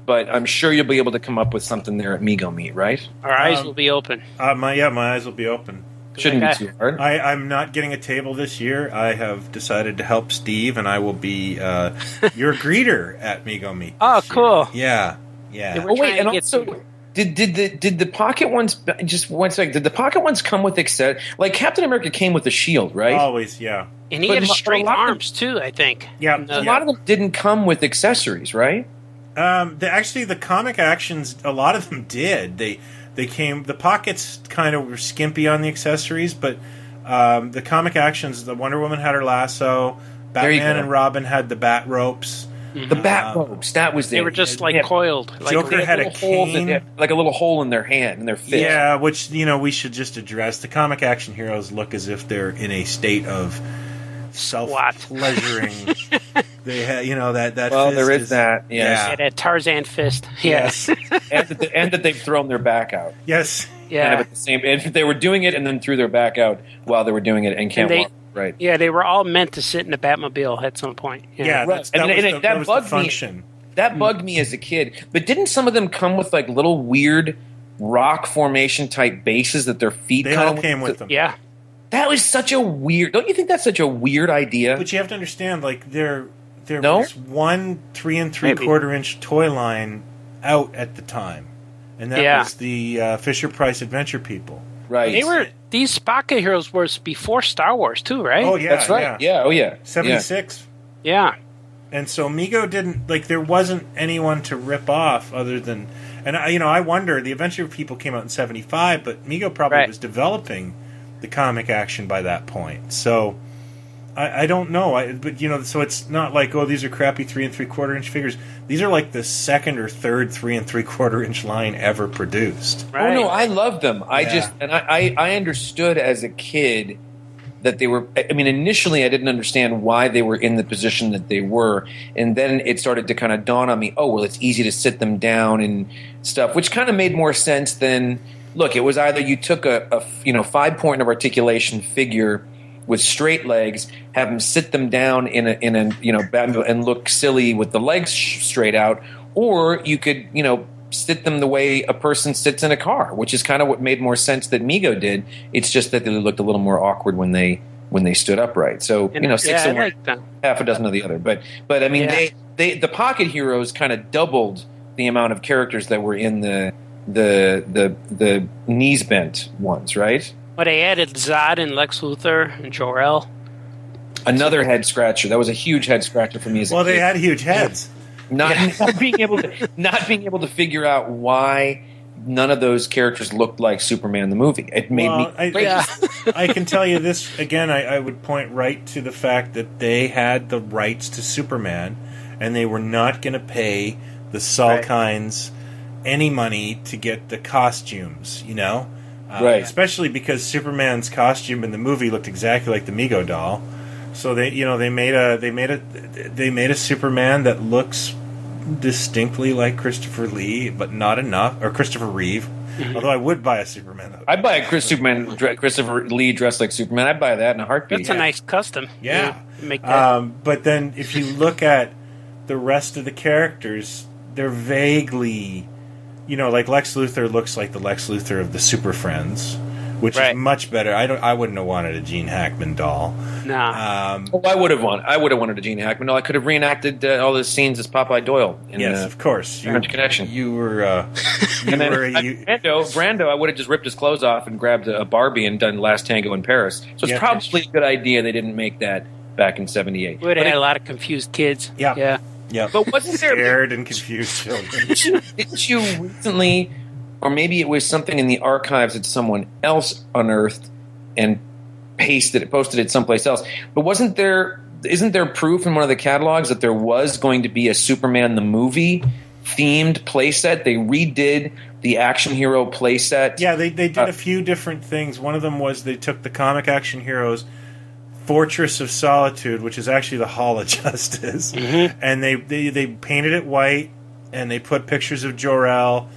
but I'm sure you'll be able to come up with something there at Mego Meet, right? Our eyes will be open. My eyes will be open. Shouldn't be too hard. I'm not getting a table this year. I have decided to help Steve, and I will be your greeter at Mego Meet. Oh, cool! Yeah. Oh wait, and also, did the pocket ones just 1 second? Did the pocket ones come with like Captain America came with a shield, right? Always, yeah. And he had straight arms too, I think. Yeah, a lot of them didn't come with accessories, right? The comic actions, a lot of them did. They came. The pockets kind of were skimpy on the accessories, but the comic actions. The Wonder Woman had her lasso. Batman and Robin had the bat ropes. Mm-hmm. The bat ropes. That was they were just coiled. Joker had a cane, like a little hole in their hand, in their fist. Yeah, which we should just address. The comic action heroes look as if they're in a state of self-pleasuring. They had, that. Well, fist there is that. Yes. Yeah, that Tarzan fist. Yes. and that they've thrown their back out. Yes. Yeah. Kind of at the same. If they were doing it and then threw their back out while they were doing it and can't walk. Right. Yeah, they were all meant to sit in the Batmobile at some point. Yeah, right. That was the function. That bugged me as a kid. But didn't some of them come with like little weird rock formation type bases that their feet? They all came with them. Yeah. That was such a weird. Don't you think that's such a weird idea? But you have to understand, like there No? was one 3 3/4 inch toy line out at the time, and that was the Fisher Price Adventure People. Right. These pocket heroes were before Star Wars too, right? Oh yeah, That's right. Yeah. Oh yeah. 76. Yeah. And so Mego didn't there wasn't anyone to rip off other than, and I wonder, the Adventure People came out in 75, but Mego probably was developing the comic action by that point. So I don't know. But so it's not like, oh, these are crappy 3 3/4 inch figures. These are like the second or third 3 3/4 inch line ever produced. Right. Oh no, I love them. I understood as a kid that they were. I mean, initially I didn't understand why they were in the position that they were, and then it started to kind of dawn on me. Oh well, it's easy to sit them down and stuff, which kind of made more sense than. Look, it was either you took a 5-point of articulation figure with straight legs, have them sit them down in a and look silly with the legs straight out, or you could sit them the way a person sits in a car, which is kind of what made more sense that Mego did. It's just that they looked a little more awkward when they stood upright. So six of one, half a dozen of the other. But I mean the pocket heroes kind of doubled the amount of characters that were in the knees bent ones, right? Well, they added Zod and Lex Luthor and Jor-El. Another head scratcher. That was a huge head scratcher for me as a kid. Well, they had huge heads. Not being able to figure out why none of those characters looked like Superman the movie. It made me I can tell you this again. I would point right to the fact that they had the rights to Superman, and they were not going to pay the Salkinds any money to get the costumes, right? Especially because Superman's costume in the movie looked exactly like the Mego doll. So they made a Superman that looks distinctly like Christopher Lee, but not enough, or Christopher Reeve. Mm-hmm. Although I would buy a Superman. I'd buy a Christopher Lee dressed like Superman. I'd buy that in a heartbeat. That's a nice custom. Yeah. Make that. But then if you look at the rest of the characters, they're vaguely. Like Lex Luthor looks like the Lex Luthor of the Super Friends, which is much better. I wouldn't have wanted a Gene Hackman doll. Nah. I would have wanted a Gene Hackman doll. I could have reenacted all the scenes as Popeye Doyle. Yes, of course. Connection. You were. Brando. I would have just ripped his clothes off and grabbed a Barbie and done Last Tango in Paris. So it's probably a good idea they didn't make that back in '78. Would have had a lot of confused kids. Yeah. Yeah, but wasn't there scared and confused children? Didn't you recently, or maybe it was something in the archives that someone else unearthed and posted it someplace else? But isn't there proof in one of the catalogs that there was going to be a Superman the movie themed playset? They redid the action hero playset. Yeah, they did a few different things. One of them was they took the comic action heroes Fortress of Solitude, which is actually the Hall of Justice, and they painted it white, and they put pictures of Jor-El,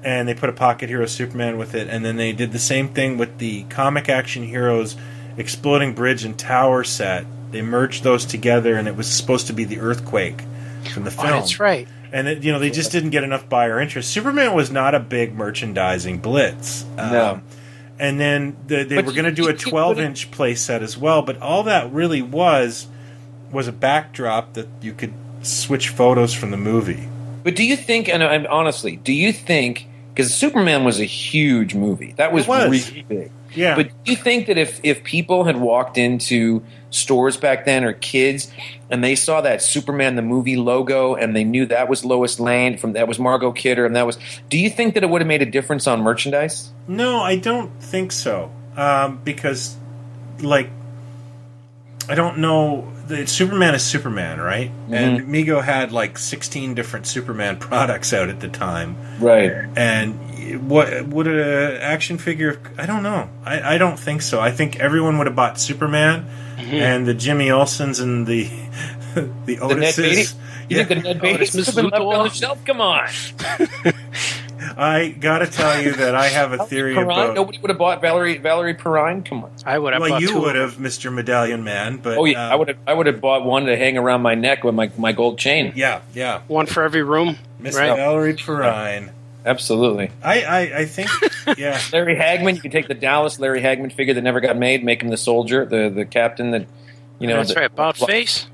and they put a Pocket Hero Superman with it, and then they did the same thing with the Comic Action Heroes Exploding Bridge and Tower set. They merged those together, and it was supposed to be the Earthquake from the film. Oh, that's right. And they just didn't get enough buyer interest. Superman was not a big merchandising blitz. No. And then they were going to do a 12-inch play set as well, but all that really was a backdrop that you could switch photos from the movie. But do you think, and honestly, because Superman was a huge movie. That was really big. Yeah. But do you think that if people had walked into stores back then, or kids, and they saw that Superman the movie logo and they knew that was Lois Lane, that was Margot Kidder, and do you think that it would have made a difference on merchandise? No, I don't think so. Because, I don't know. Superman is Superman, right? Mm-hmm. And Mego had 16 different Superman products out at the time. Right. And what would an action figure? I don't know. I don't think so. I think everyone would have bought Superman and the Jimmy Olsens and the Otises. You think the Ned Beatty would have been left on the shelf? Come on. I gotta tell you that I have a theory about. Nobody would have bought Valerie Perrine. Come on, I would have. Well, you would have, Mr. Medallion Man. But I would have bought one to hang around my neck with my gold chain. Yeah. One for every room. Miss Valerie Perrine. Absolutely. I think, yeah. Larry Hagman, you can take the Dallas Larry Hagman figure that never got made, make him the soldier, the captain that, That's right, about face.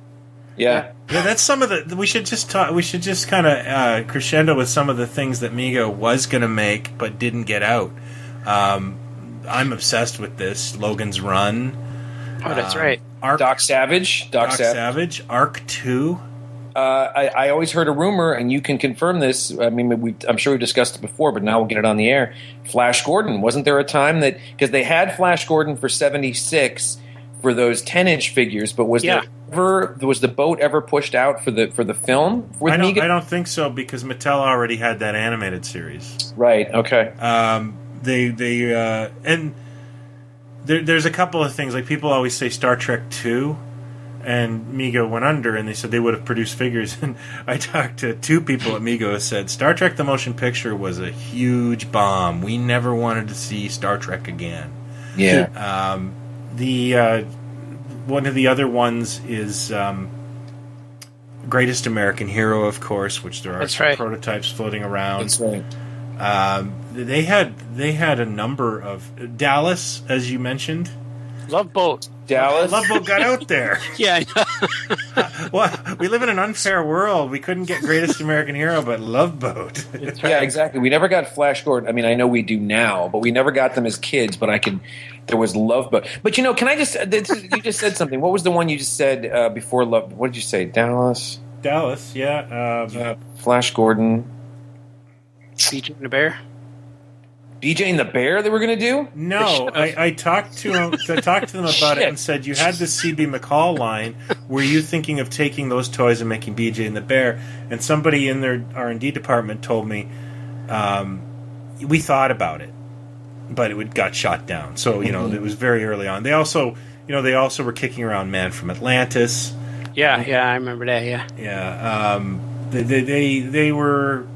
Yeah. Yeah, that's some of the. We should just talk. We should just kind of crescendo with some of the things that Mego was going to make but didn't get out. I'm obsessed with this. Logan's Run. Oh, that's right. Doc Savage. Doc Savage. Arc 2. I always heard a rumor, and you can confirm this. I mean, I'm sure we've discussed it before, but now we'll get it on the air. Flash Gordon. Wasn't there a time that because they had Flash Gordon for 76 for those 10-inch figures, but was the boat ever pushed out for the film with Mego? I don't think so because Mattel already had that animated series. Right. Okay. And there's a couple of things like people always say Star Trek 2 and Mego went under and they said they would have produced figures, and I talked to two people at Mego who said Star Trek the motion picture was a huge bomb. We never wanted to see Star Trek again. Yeah. One of the other ones is Greatest American Hero, of course, which there are some prototypes floating around. That's right. They had a number of Dallas, as you mentioned. Love Boat. Dallas. Love Boat got out there. Yeah. Well, we live in an unfair world. We couldn't get Greatest American Hero, but Love Boat. Yeah, exactly. We never got Flash Gordon. I mean, I know we do now, but we never got them as kids. But there was Love Boat. But can I just? You just said something. What was the one you just said before Love? What did you say? Dallas. Dallas. Yeah. Flash Gordon. BJ and the Bear. BJ and the Bear that we're going to do? No, I talked to them about it and said, you had the CB McCall line. Were you thinking of taking those toys and making BJ and the Bear? And somebody in their R&D department told me, we thought about it, but it got shot down. So, it was very early on. They also were kicking around Man from Atlantis. Yeah, I remember that, yeah. Yeah, they were...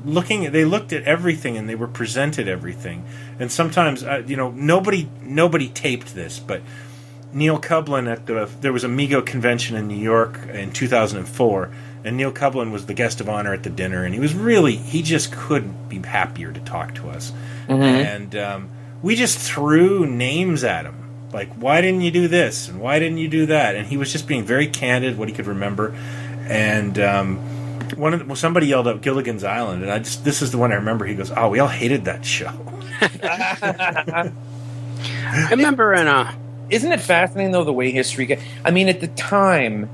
They looked at everything and they were presented everything, and sometimes nobody taped this, but Neil Cublin there was a Mego convention in New York in 2004, and Neil Cublin was the guest of honor at the dinner, and he just couldn't be happier to talk to us, and we just threw names at him like, why didn't you do this and why didn't you do that, and he was just being very candid what he could remember, and somebody yelled out Gilligan's Island, and this is the one I remember. He goes, "Oh, we all hated that show." I remember Isn't it fascinating though the way history? I mean, at the time,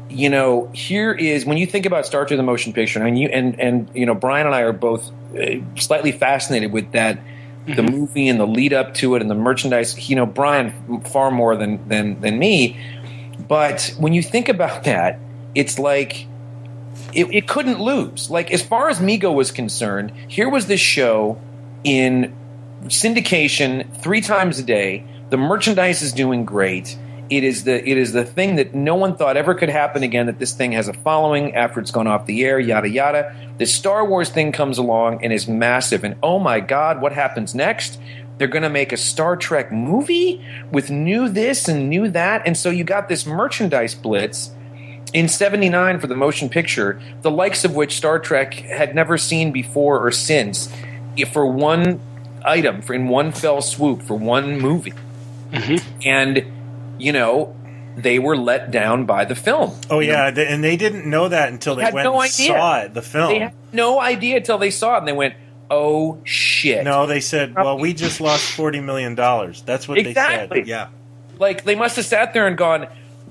here is when you think about Star Trek the motion picture, and Brian and I are both slightly fascinated with that, the movie and the lead up to it and the merchandise. Brian far more than me, but when you think about that, it's like. It couldn't lose. Like, as far as Mego was concerned, here was this show in syndication 3 times a day. The merchandise is doing great. It is the thing that no one thought ever could happen again, that this thing has a following after it's gone off the air, yada, yada. This Star Wars thing comes along and is massive. And, oh, my God, what happens next? They're going to make a Star Trek movie with new this and new that. And so you got this merchandise blitz in 79 for the motion picture, the likes of which Star Trek had never seen before or since, for one item, in one fell swoop, for one movie. And, they were let down by the film. Oh, yeah, and they didn't know that until they went and saw it, the film. They had no idea until they saw it, and they went, oh, shit. No, they said, well, we just lost $40 million. That's what they said. Yeah. Like, they must have sat there and gone,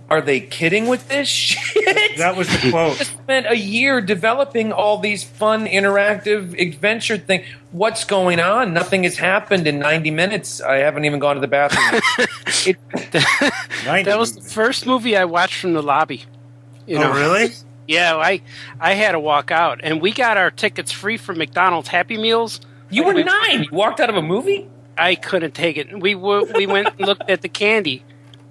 are they kidding with this shit? That was the quote. We spent a year developing all these fun, interactive adventure things. What's going on? Nothing has happened in 90 minutes. I haven't even gone to the bathroom. That was the first movie I watched from the lobby. Oh, really? Yeah, I had to walk out, and we got our tickets free from McDonald's Happy Meals. You were 9. You walked out of a movie? I couldn't take it. We went and looked at the candy.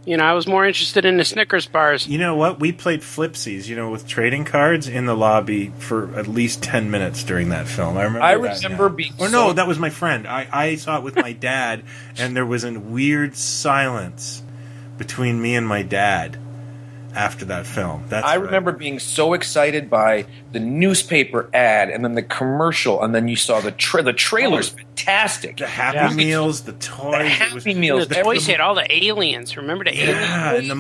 I was more interested in the Snickers bars. You know what? We played flipsies, with trading cards in the lobby for at least 10 minutes during that film. I remember being no, that was my friend. I saw it with my dad, and there was a weird silence between me and my dad. after that film. That's I right. remember being so excited by the newspaper ad, and then the commercial, and then you saw the trailer's fantastic. The Happy Meals, the toys. The Happy Meals. The toys had all the aliens. Remember the aliens? Yeah, and the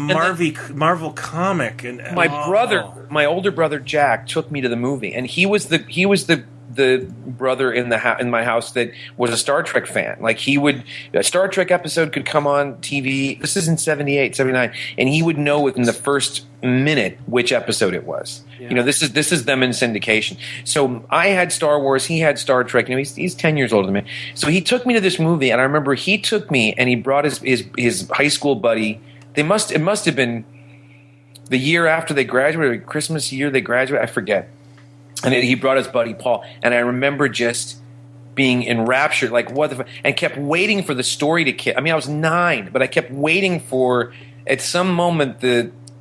Marvel comic. And my older brother Jack took me to the movie, and he was the brother in my house that was a Star Trek fan. Like a Star Trek episode could come on TV. This is in 78, 79, and he would know within the first minute which episode it was. Yeah. You know, this is them in syndication. So I had Star Wars, he had Star Trek. You know, he's 10 years older than me. So he took me to this movie, and I remember he took me and he brought his high school buddy. It must have been the year after they graduated, Christmas year they graduated, I forget. And he brought his buddy Paul, and I remember just being enraptured, like what the and kept waiting for the story to kick. I mean, I was 9, but I kept waiting for at some moment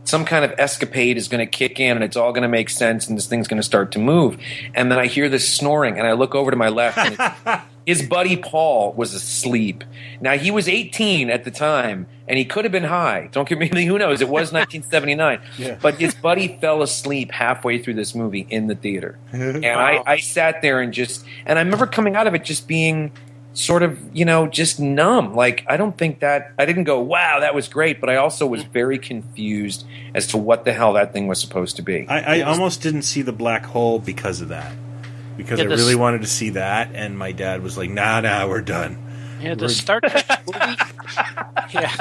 some kind of escapade is going to kick in, and it's all going to make sense, and this thing's going to start to move. And then I hear this snoring, and I look over to my left, and his buddy Paul was asleep. Now, he was 18 at the time, and he could have been high. Don't get me who knows? It was 1979. Yeah. But his buddy fell asleep halfway through this movie in the theater. And I sat there and I remember coming out of it just being sort of, you know, just numb. Like, I didn't go, wow, that was great, but I also was very confused as to what the hell that thing was supposed to be. I almost didn't see the black hole because of that. Because I really wanted to see that, and my dad was like, nah, we're done. Yeah, the Star Trek movie. Yeah,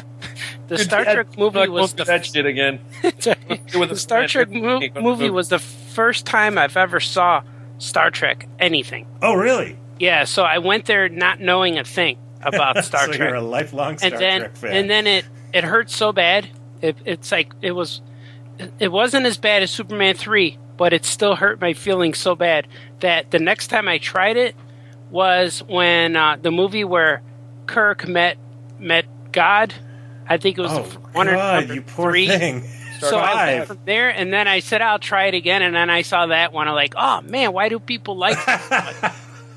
the Star Trek movie was that shit again. The Star Trek movie was the first time I've ever saw Star Trek anything. Oh, really? Yeah, so I went there not knowing a thing about Star Trek. So you're a lifelong Star Trek fan. And then it hurt so bad. It's like it wasn't as bad as Superman 3, but it still hurt my feelings so bad that the next time I tried it was when the movie where Kirk met God. I think it was one or number you poor 3. Thing. So I went from there, and then I said I'll try it again, and then I saw that one. I'm like, oh man, why do people like this?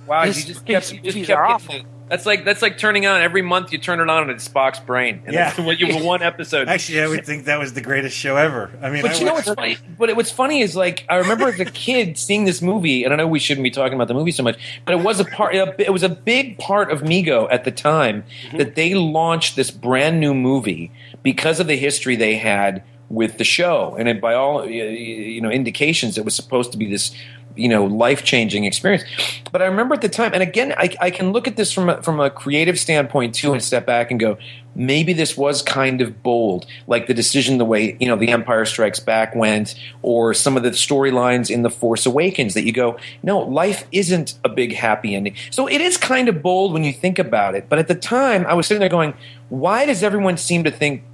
Wow, you just kept awful. That's like turning on every month. You turn it on, and it's Spock's brain. And that's what you have one episode. Actually, I would think that was the greatest show ever. I mean, but you know what's funny? But what's funny is like I remember as a kid seeing this movie, and I know we shouldn't be talking about the movie so much, but it was a big part of Mego at the time that they launched this brand new movie because of the history they had with the show, and by all indications, it was supposed to be this life-changing experience. But I remember at the time, and again, I can look at this from a creative standpoint too, and step back and go, maybe this was kind of bold, like the decision, the way The Empire Strikes Back went, or some of the storylines in The Force Awakens that you go, no, life isn't a big happy ending. So it is kind of bold when you think about it. But at the time, I was sitting there going, why does everyone seem to think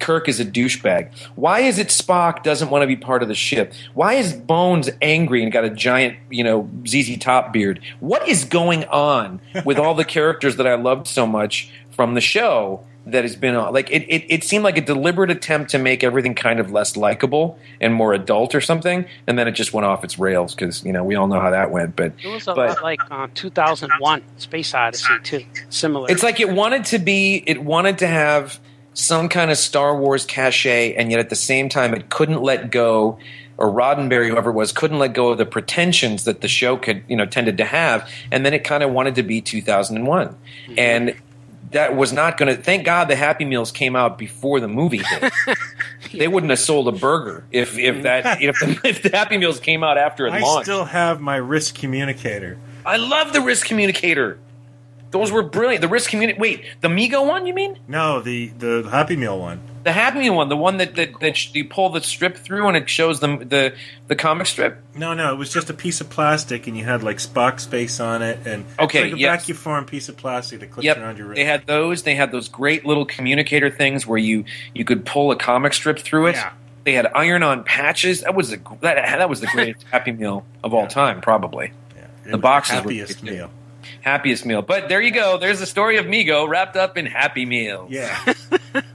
Kirk is a douchebag? Why is it Spock doesn't want to be part of the ship? Why is Bones angry and got a giant, ZZ Top beard? What is going on with all the characters that I loved so much from the show that has been on? Like it seemed like a deliberate attempt to make everything kind of less likable and more adult or something, and then it just went off its rails because we all know how that went. But it was a lot like 2001: Space Odyssey too. Similar. It's like it wanted to have some kind of Star Wars cachet, and yet at the same time it couldn't let go, or Roddenberry, whoever it was, couldn't let go of the pretensions that the show tended to have, and then it kind of wanted to be 2001. Mm-hmm. And that was not going to – thank God the Happy Meals came out before the movie hit. They wouldn't have sold a burger if the Happy Meals came out after it launched. I still have my wrist communicator. I love the wrist communicator. Those were brilliant. The wrist communicator. Wait, the Mego one, you mean? No, the Happy Meal one. The Happy Meal one, the one that you pull the strip through and it shows the comic strip. No, it was just a piece of plastic, and you had like Spock's face on it, and okay, like a vacuum piece of plastic that clips around your wrist. They had those. They had those great little communicator things where you could pull a comic strip through it. Yeah. They had iron-on patches. That was the greatest Happy Meal of all time, probably. Yeah. The boxes happiest meal. Happiest meal. But there you go. There's the story of Mego wrapped up in Happy Meals. Yeah.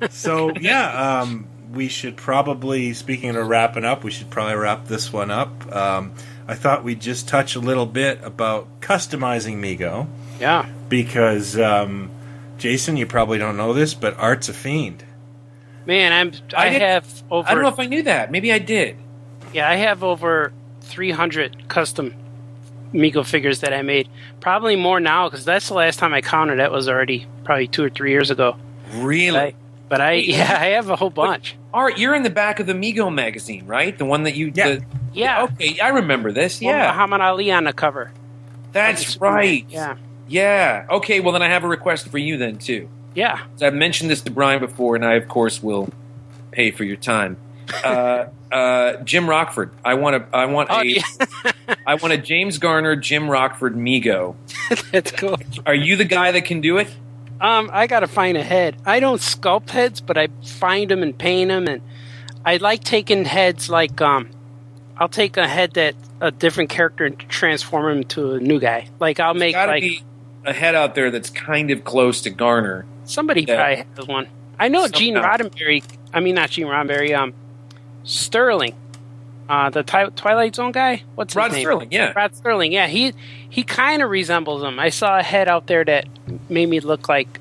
So, we should probably, speaking of wrapping up, we should probably wrap this one up. I thought we'd just touch a little bit about customizing Mego. Yeah. Because, Jason, you probably don't know this, but Art's a fiend. Man, I have over. I don't know if I knew that. Maybe I did. Yeah, I have over 300 custom Mego figures that I made. Probably more now because that's the last time I counted. That was already probably 2 or 3 years ago. Really? But I have a whole bunch. Art, you're in the back of the Mego magazine, right? The one that you... Yeah. Yeah. Okay, I remember this. Well, Yeah. Muhammad Ali on the cover. That's right. Yeah. Yeah. Okay, well, then I have a request for you then, too. Yeah. So I've mentioned this to Brian before, and I, of course, will pay for your time. Jim Rockford. I want a James Garner, Jim Rockford Mego. That's cool. Are you the guy that can do it? I gotta find a head. I don't sculpt heads, but I find them and paint them, and I like taking heads like I'll take a head that a different character and transform him to a new guy. Like I'll make like be a head out there that's kind of close to Garner. Somebody probably has one. I know Gene Roddenberry. I mean, not Gene Roddenberry. Sterling, the Twilight Zone guy. What's his Rod name? Sterling. Yeah. Rod Sterling. Yeah, he kind of resembles him. I saw a head out there that made me look like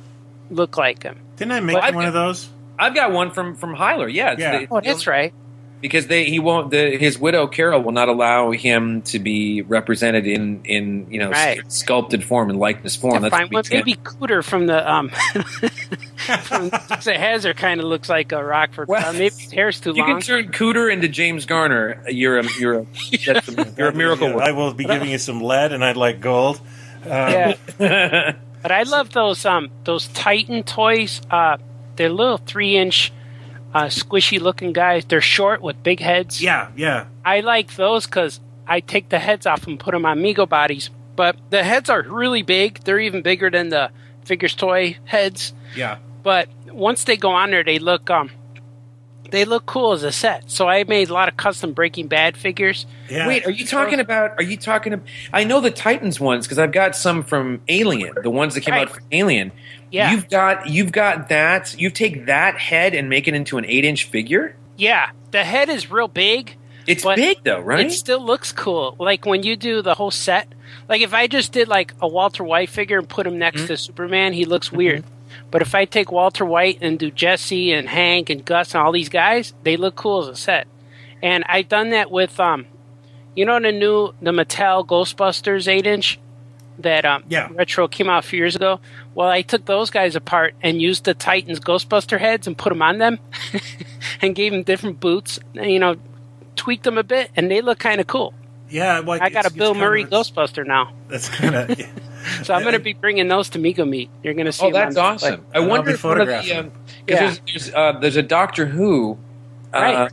him. Didn't I make one of those? I've got one from Hyler. Yeah. Yeah. Oh, that's right. Because his widow Carol will not allow him to be represented in sculpted form and likeness form. That's Fine. Well, maybe Cooter from the from Dukes of Hazzard kind of looks like a Rockford. Well, maybe his hair's too you long. can turn Cooter into James Garner. You're a miracle. I will be giving you some lead, and I'd like gold. Yeah. But I love those Titan toys. They're little 3-inch. Squishy looking guys. They're short with big heads. Yeah. I like those because I take the heads off and put them on Mego bodies. But the heads are really big. They're even bigger than the Figures toy heads. Yeah. But once they go on there, they look cool as a set. So I made a lot of custom Breaking Bad figures. Yeah. Wait, are you talking about? I know the Titans ones because I've got some from Alien, the ones that came out from Alien. Yeah. You've got that. You take that head and make it into an 8-inch figure. Yeah, the head is real big. It's big though, right? It still looks cool. Like when you do the whole set. Like if I just did like a Walter White figure and put him next to Superman, he looks weird. But if I take Walter White and do Jesse and Hank and Gus and all these guys, they look cool as a set. And I've done that with the Mattel Ghostbusters 8-inch that retro came out a few years ago. Well, I took those guys apart and used the Titans Ghostbuster heads and put them on them and gave them different boots, and, tweaked them a bit, and they look kind of cool. Yeah, well, I got a Bill Murray Ghostbuster now. That's kind of... So I'm going to be bringing those to Mego Meet. You're going to see. Oh, that's awesome! I wonder if one of the there's a Doctor Who, right?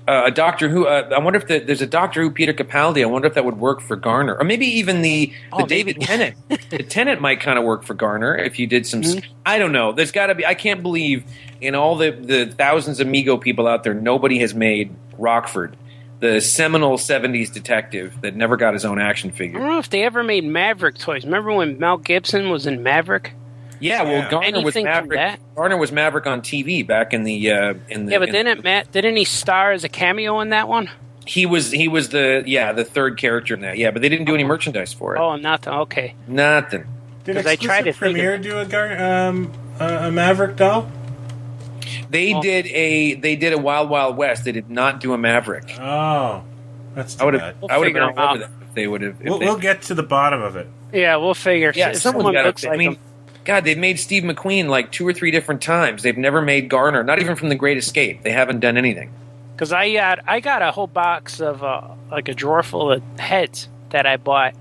A Doctor Who. I wonder if there's a Doctor Who Peter Capaldi. I wonder if that would work for Garner, or maybe even the David Tennant. The Tennant might kind of work for Garner if you did some. I don't know. There's got to be. I can't believe in all the thousands of Mego people out there, nobody has made Rockford, the seminal 70s detective that never got his own action figure. I don't know if they ever made Maverick toys. Remember when Mel Gibson was in Maverick? Yeah, well, Garner was Maverick. Garner was Maverick on TV back in the Yeah, but didn't he star as a cameo in that one? He was the third character in that. Yeah, but they didn't do any merchandise for it. Oh, nothing. Okay, nothing. Did Exclusive Premiere do a Maverick doll? They did a Wild Wild West. They did not do a Maverick. Oh, that's too bad. I would have been all over that if they would have. We'll get to the bottom of it. Yeah, we'll figure. Yeah, someone looks like him. God, they've made Steve McQueen like 2 or 3 different times. They've never made Garner, not even from The Great Escape. They haven't done anything. Because I got a whole box of like a drawer full of heads that I bought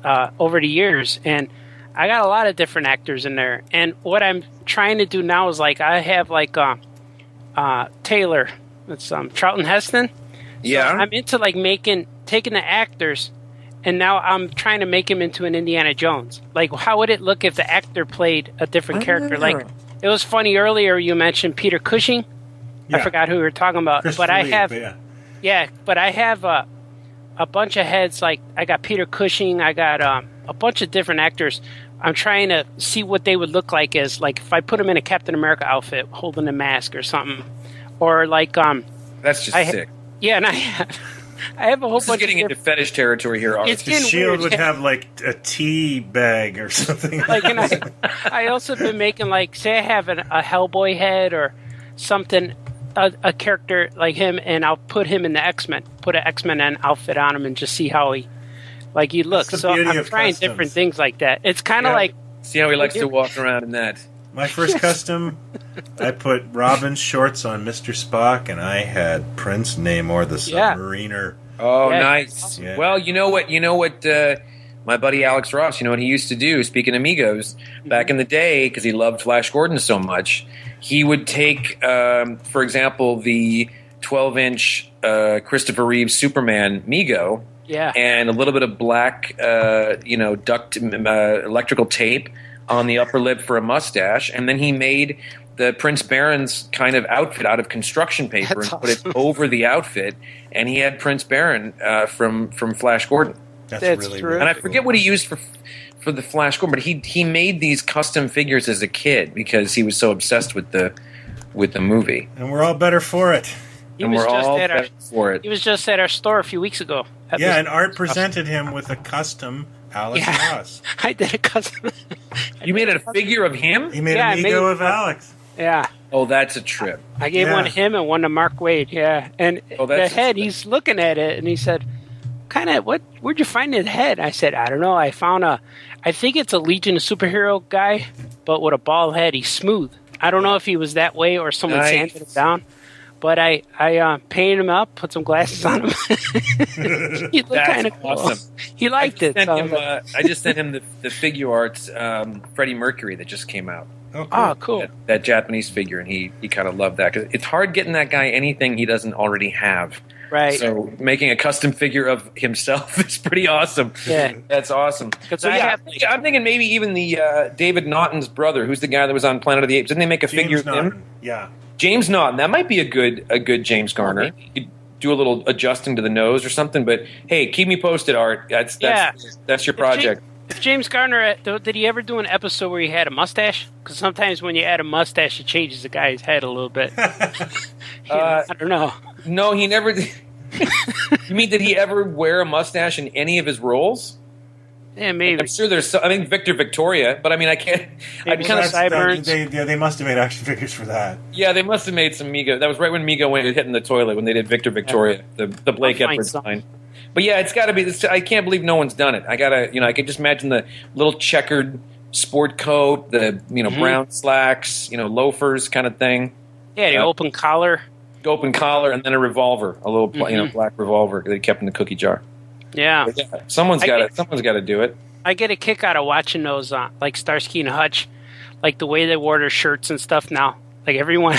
over the years, and I got a lot of different actors in there. And what I'm trying to do now is like I have like Taylor, it's Charlton Heston. Yeah, so I'm into like taking the actors. And now I'm trying to make him into an Indiana Jones. Like, how would it look if the actor played a different character? Like, it was funny earlier you mentioned Peter Cushing. Yeah. I forgot who we were talking about. But I have, but I have a bunch of heads. Like, I got Peter Cushing. I got a bunch of different actors. I'm trying to see what they would look like as, like, if I put them in a Captain America outfit, holding a mask or something, or like, that's just sick. Yeah, and I have a whole bunch. Getting into fetish territory here. It's the Shield would have like a tea bag or something. Like, and I also been making like, say I have a Hellboy head or something, a character like him, and I'll put him in the X-Men, put an X-Men outfit on him, and just see how he looks. the So beauty I'm of trying customs. different things like that. It's kind of like See how he likes to walk around in that. My first custom, I put Robin's shorts on Mr. Spock, and I had Prince Namor, the submariner. Oh, Yeah. nice. Yeah. Well, you know what? My buddy Alex Ross, you know what he used to do, speaking of Migos, back in the day, because he loved Flash Gordon so much, he would take, for example, the 12-inch Christopher Reeve Superman Migo and a little bit of black, duct electrical tape on the upper lip for a mustache, and then he made the Prince Baron's kind of outfit out of construction paper That's and put it over the outfit, and he had Prince Baron from Flash Gordon. That's really, true. really And I cool. forget what he used for the Flash Gordon, but he made these custom figures as a kid because he was so obsessed with the movie. And we're all better for it. he And was we're just all at our better for it. he was just at our store a few weeks ago. Yeah, and Art presented him with a custom Alex Yeah. Ross. I did a custom. You made a figure of him? He made Yeah, a I made Migo him- of Alex. Yeah. Oh, that's a trip. I gave Yeah. one to him and one to Mark Wade. Yeah, and Oh, the that's- head. He's looking at it and he said, Where'd you find his head?" I said, "I don't know. I found I think it's a Legion of Superhero guy, but with a bald head. He's smooth. I don't know if he was that way or someone Nice. sanded him down." But I painted him up, put some glasses on him. He looked That's kind of cool. awesome. He liked it. So I was like, I just sent him the figure arts Freddie Mercury that just came out. Oh, cool. oh, cool. That Japanese figure, and he kind of loved that because it's hard getting that guy anything he doesn't already have. Right. So making a custom figure of himself is pretty awesome. Yeah. That's awesome. 'Cause So I yeah, have- I'm thinking maybe even the David Naughton's brother, who's the guy that was on Planet of the Apes. Didn't they make a figure James of him? Naughton. Yeah. James Naughton. That might be a good James Garner. maybe. You could do a little adjusting to the nose or something. But hey, keep me posted, Art. That's your project. If James Garner, did he ever do an episode where he had a mustache? Because sometimes when you add a mustache, it changes the guy's head a little bit. I don't know. No, he never. You mean did he ever wear a mustache in any of his roles? Yeah, maybe. I'm sure there's. I think Victor Victoria, but I mean I can't. Maybe I kind of. some sideburns. They must have made action figures for that. Yeah, they must have made some Mego. That was right when Mego went hitting the toilet when they did Victor Victoria, the Blake I'll find Edwards some. line. But yeah, it's got to be. I can't believe no one's done it. I can just imagine the little checkered sport coat, the brown slacks, loafers kind of thing, Yeah, the open collar. open collar, and then a revolver, a little black revolver that he kept in the cookie jar. Yeah. But yeah, someone's got to do it. I get a kick out of watching those, like Starsky and Hutch, like the way they wore their shirts and stuff now. Like everyone,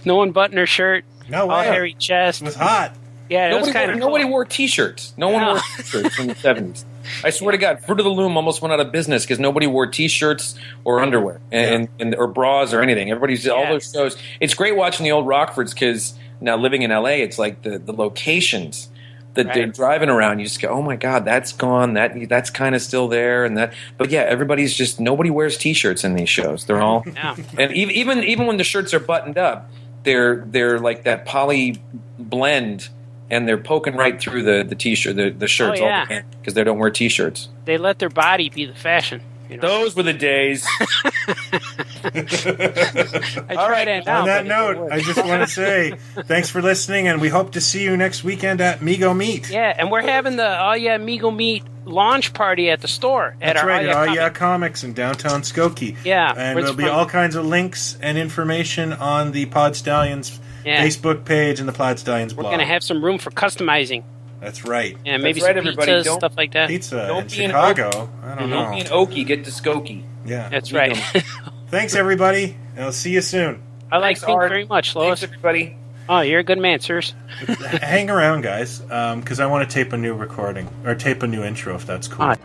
no one buttoned their shirt, No all way. hairy chest. It was hot. Yeah, it was kind of Nobody wore T-shirts. No one wore T-shirts in the 70s. I swear to God, Fruit of the Loom almost went out of business because nobody wore T-shirts or underwear and or bras or anything. Everybody's all those shows. It's great watching the old Rockfords because now living in LA, it's like the locations that they're driving around. You just go, oh my God, that's gone. That's kind of still there, and that. But yeah, everybody's just nobody wears T-shirts in these shows. They're all and even when the shirts are buttoned up, they're like that poly blend. And they're poking right through the T-shirt, the shirts, because they don't wear T-shirts. They let their body be the fashion. Those were the days. All right, On that note, I just want to say thanks for listening, and we hope to see you next weekend at Mego Meet. Yeah, and we're having the All Yeah Mego Meet launch party at the store. That's our right, All at Yeah All Yeah Comics in downtown Skokie. Yeah, and where there'll it's be from. all kinds of links and information on the Pod Stallions Facebook page and the Pod Stallions blog. We're going to have some room for customizing. That's right. Yeah, maybe That's right, some everybody. pizzas, Don't- stuff like that. Pizza in Chicago. I don't Don't be know. an Okie, get to Skokie. Yeah. That's right. Thanks, everybody. I'll see you soon. I like Thanks, Pink Art. very much, Lois. Thanks, everybody. Oh, you're a good man, sirs. Hang around, guys, because I want to tape a new recording or tape a new intro if that's cool. Oh,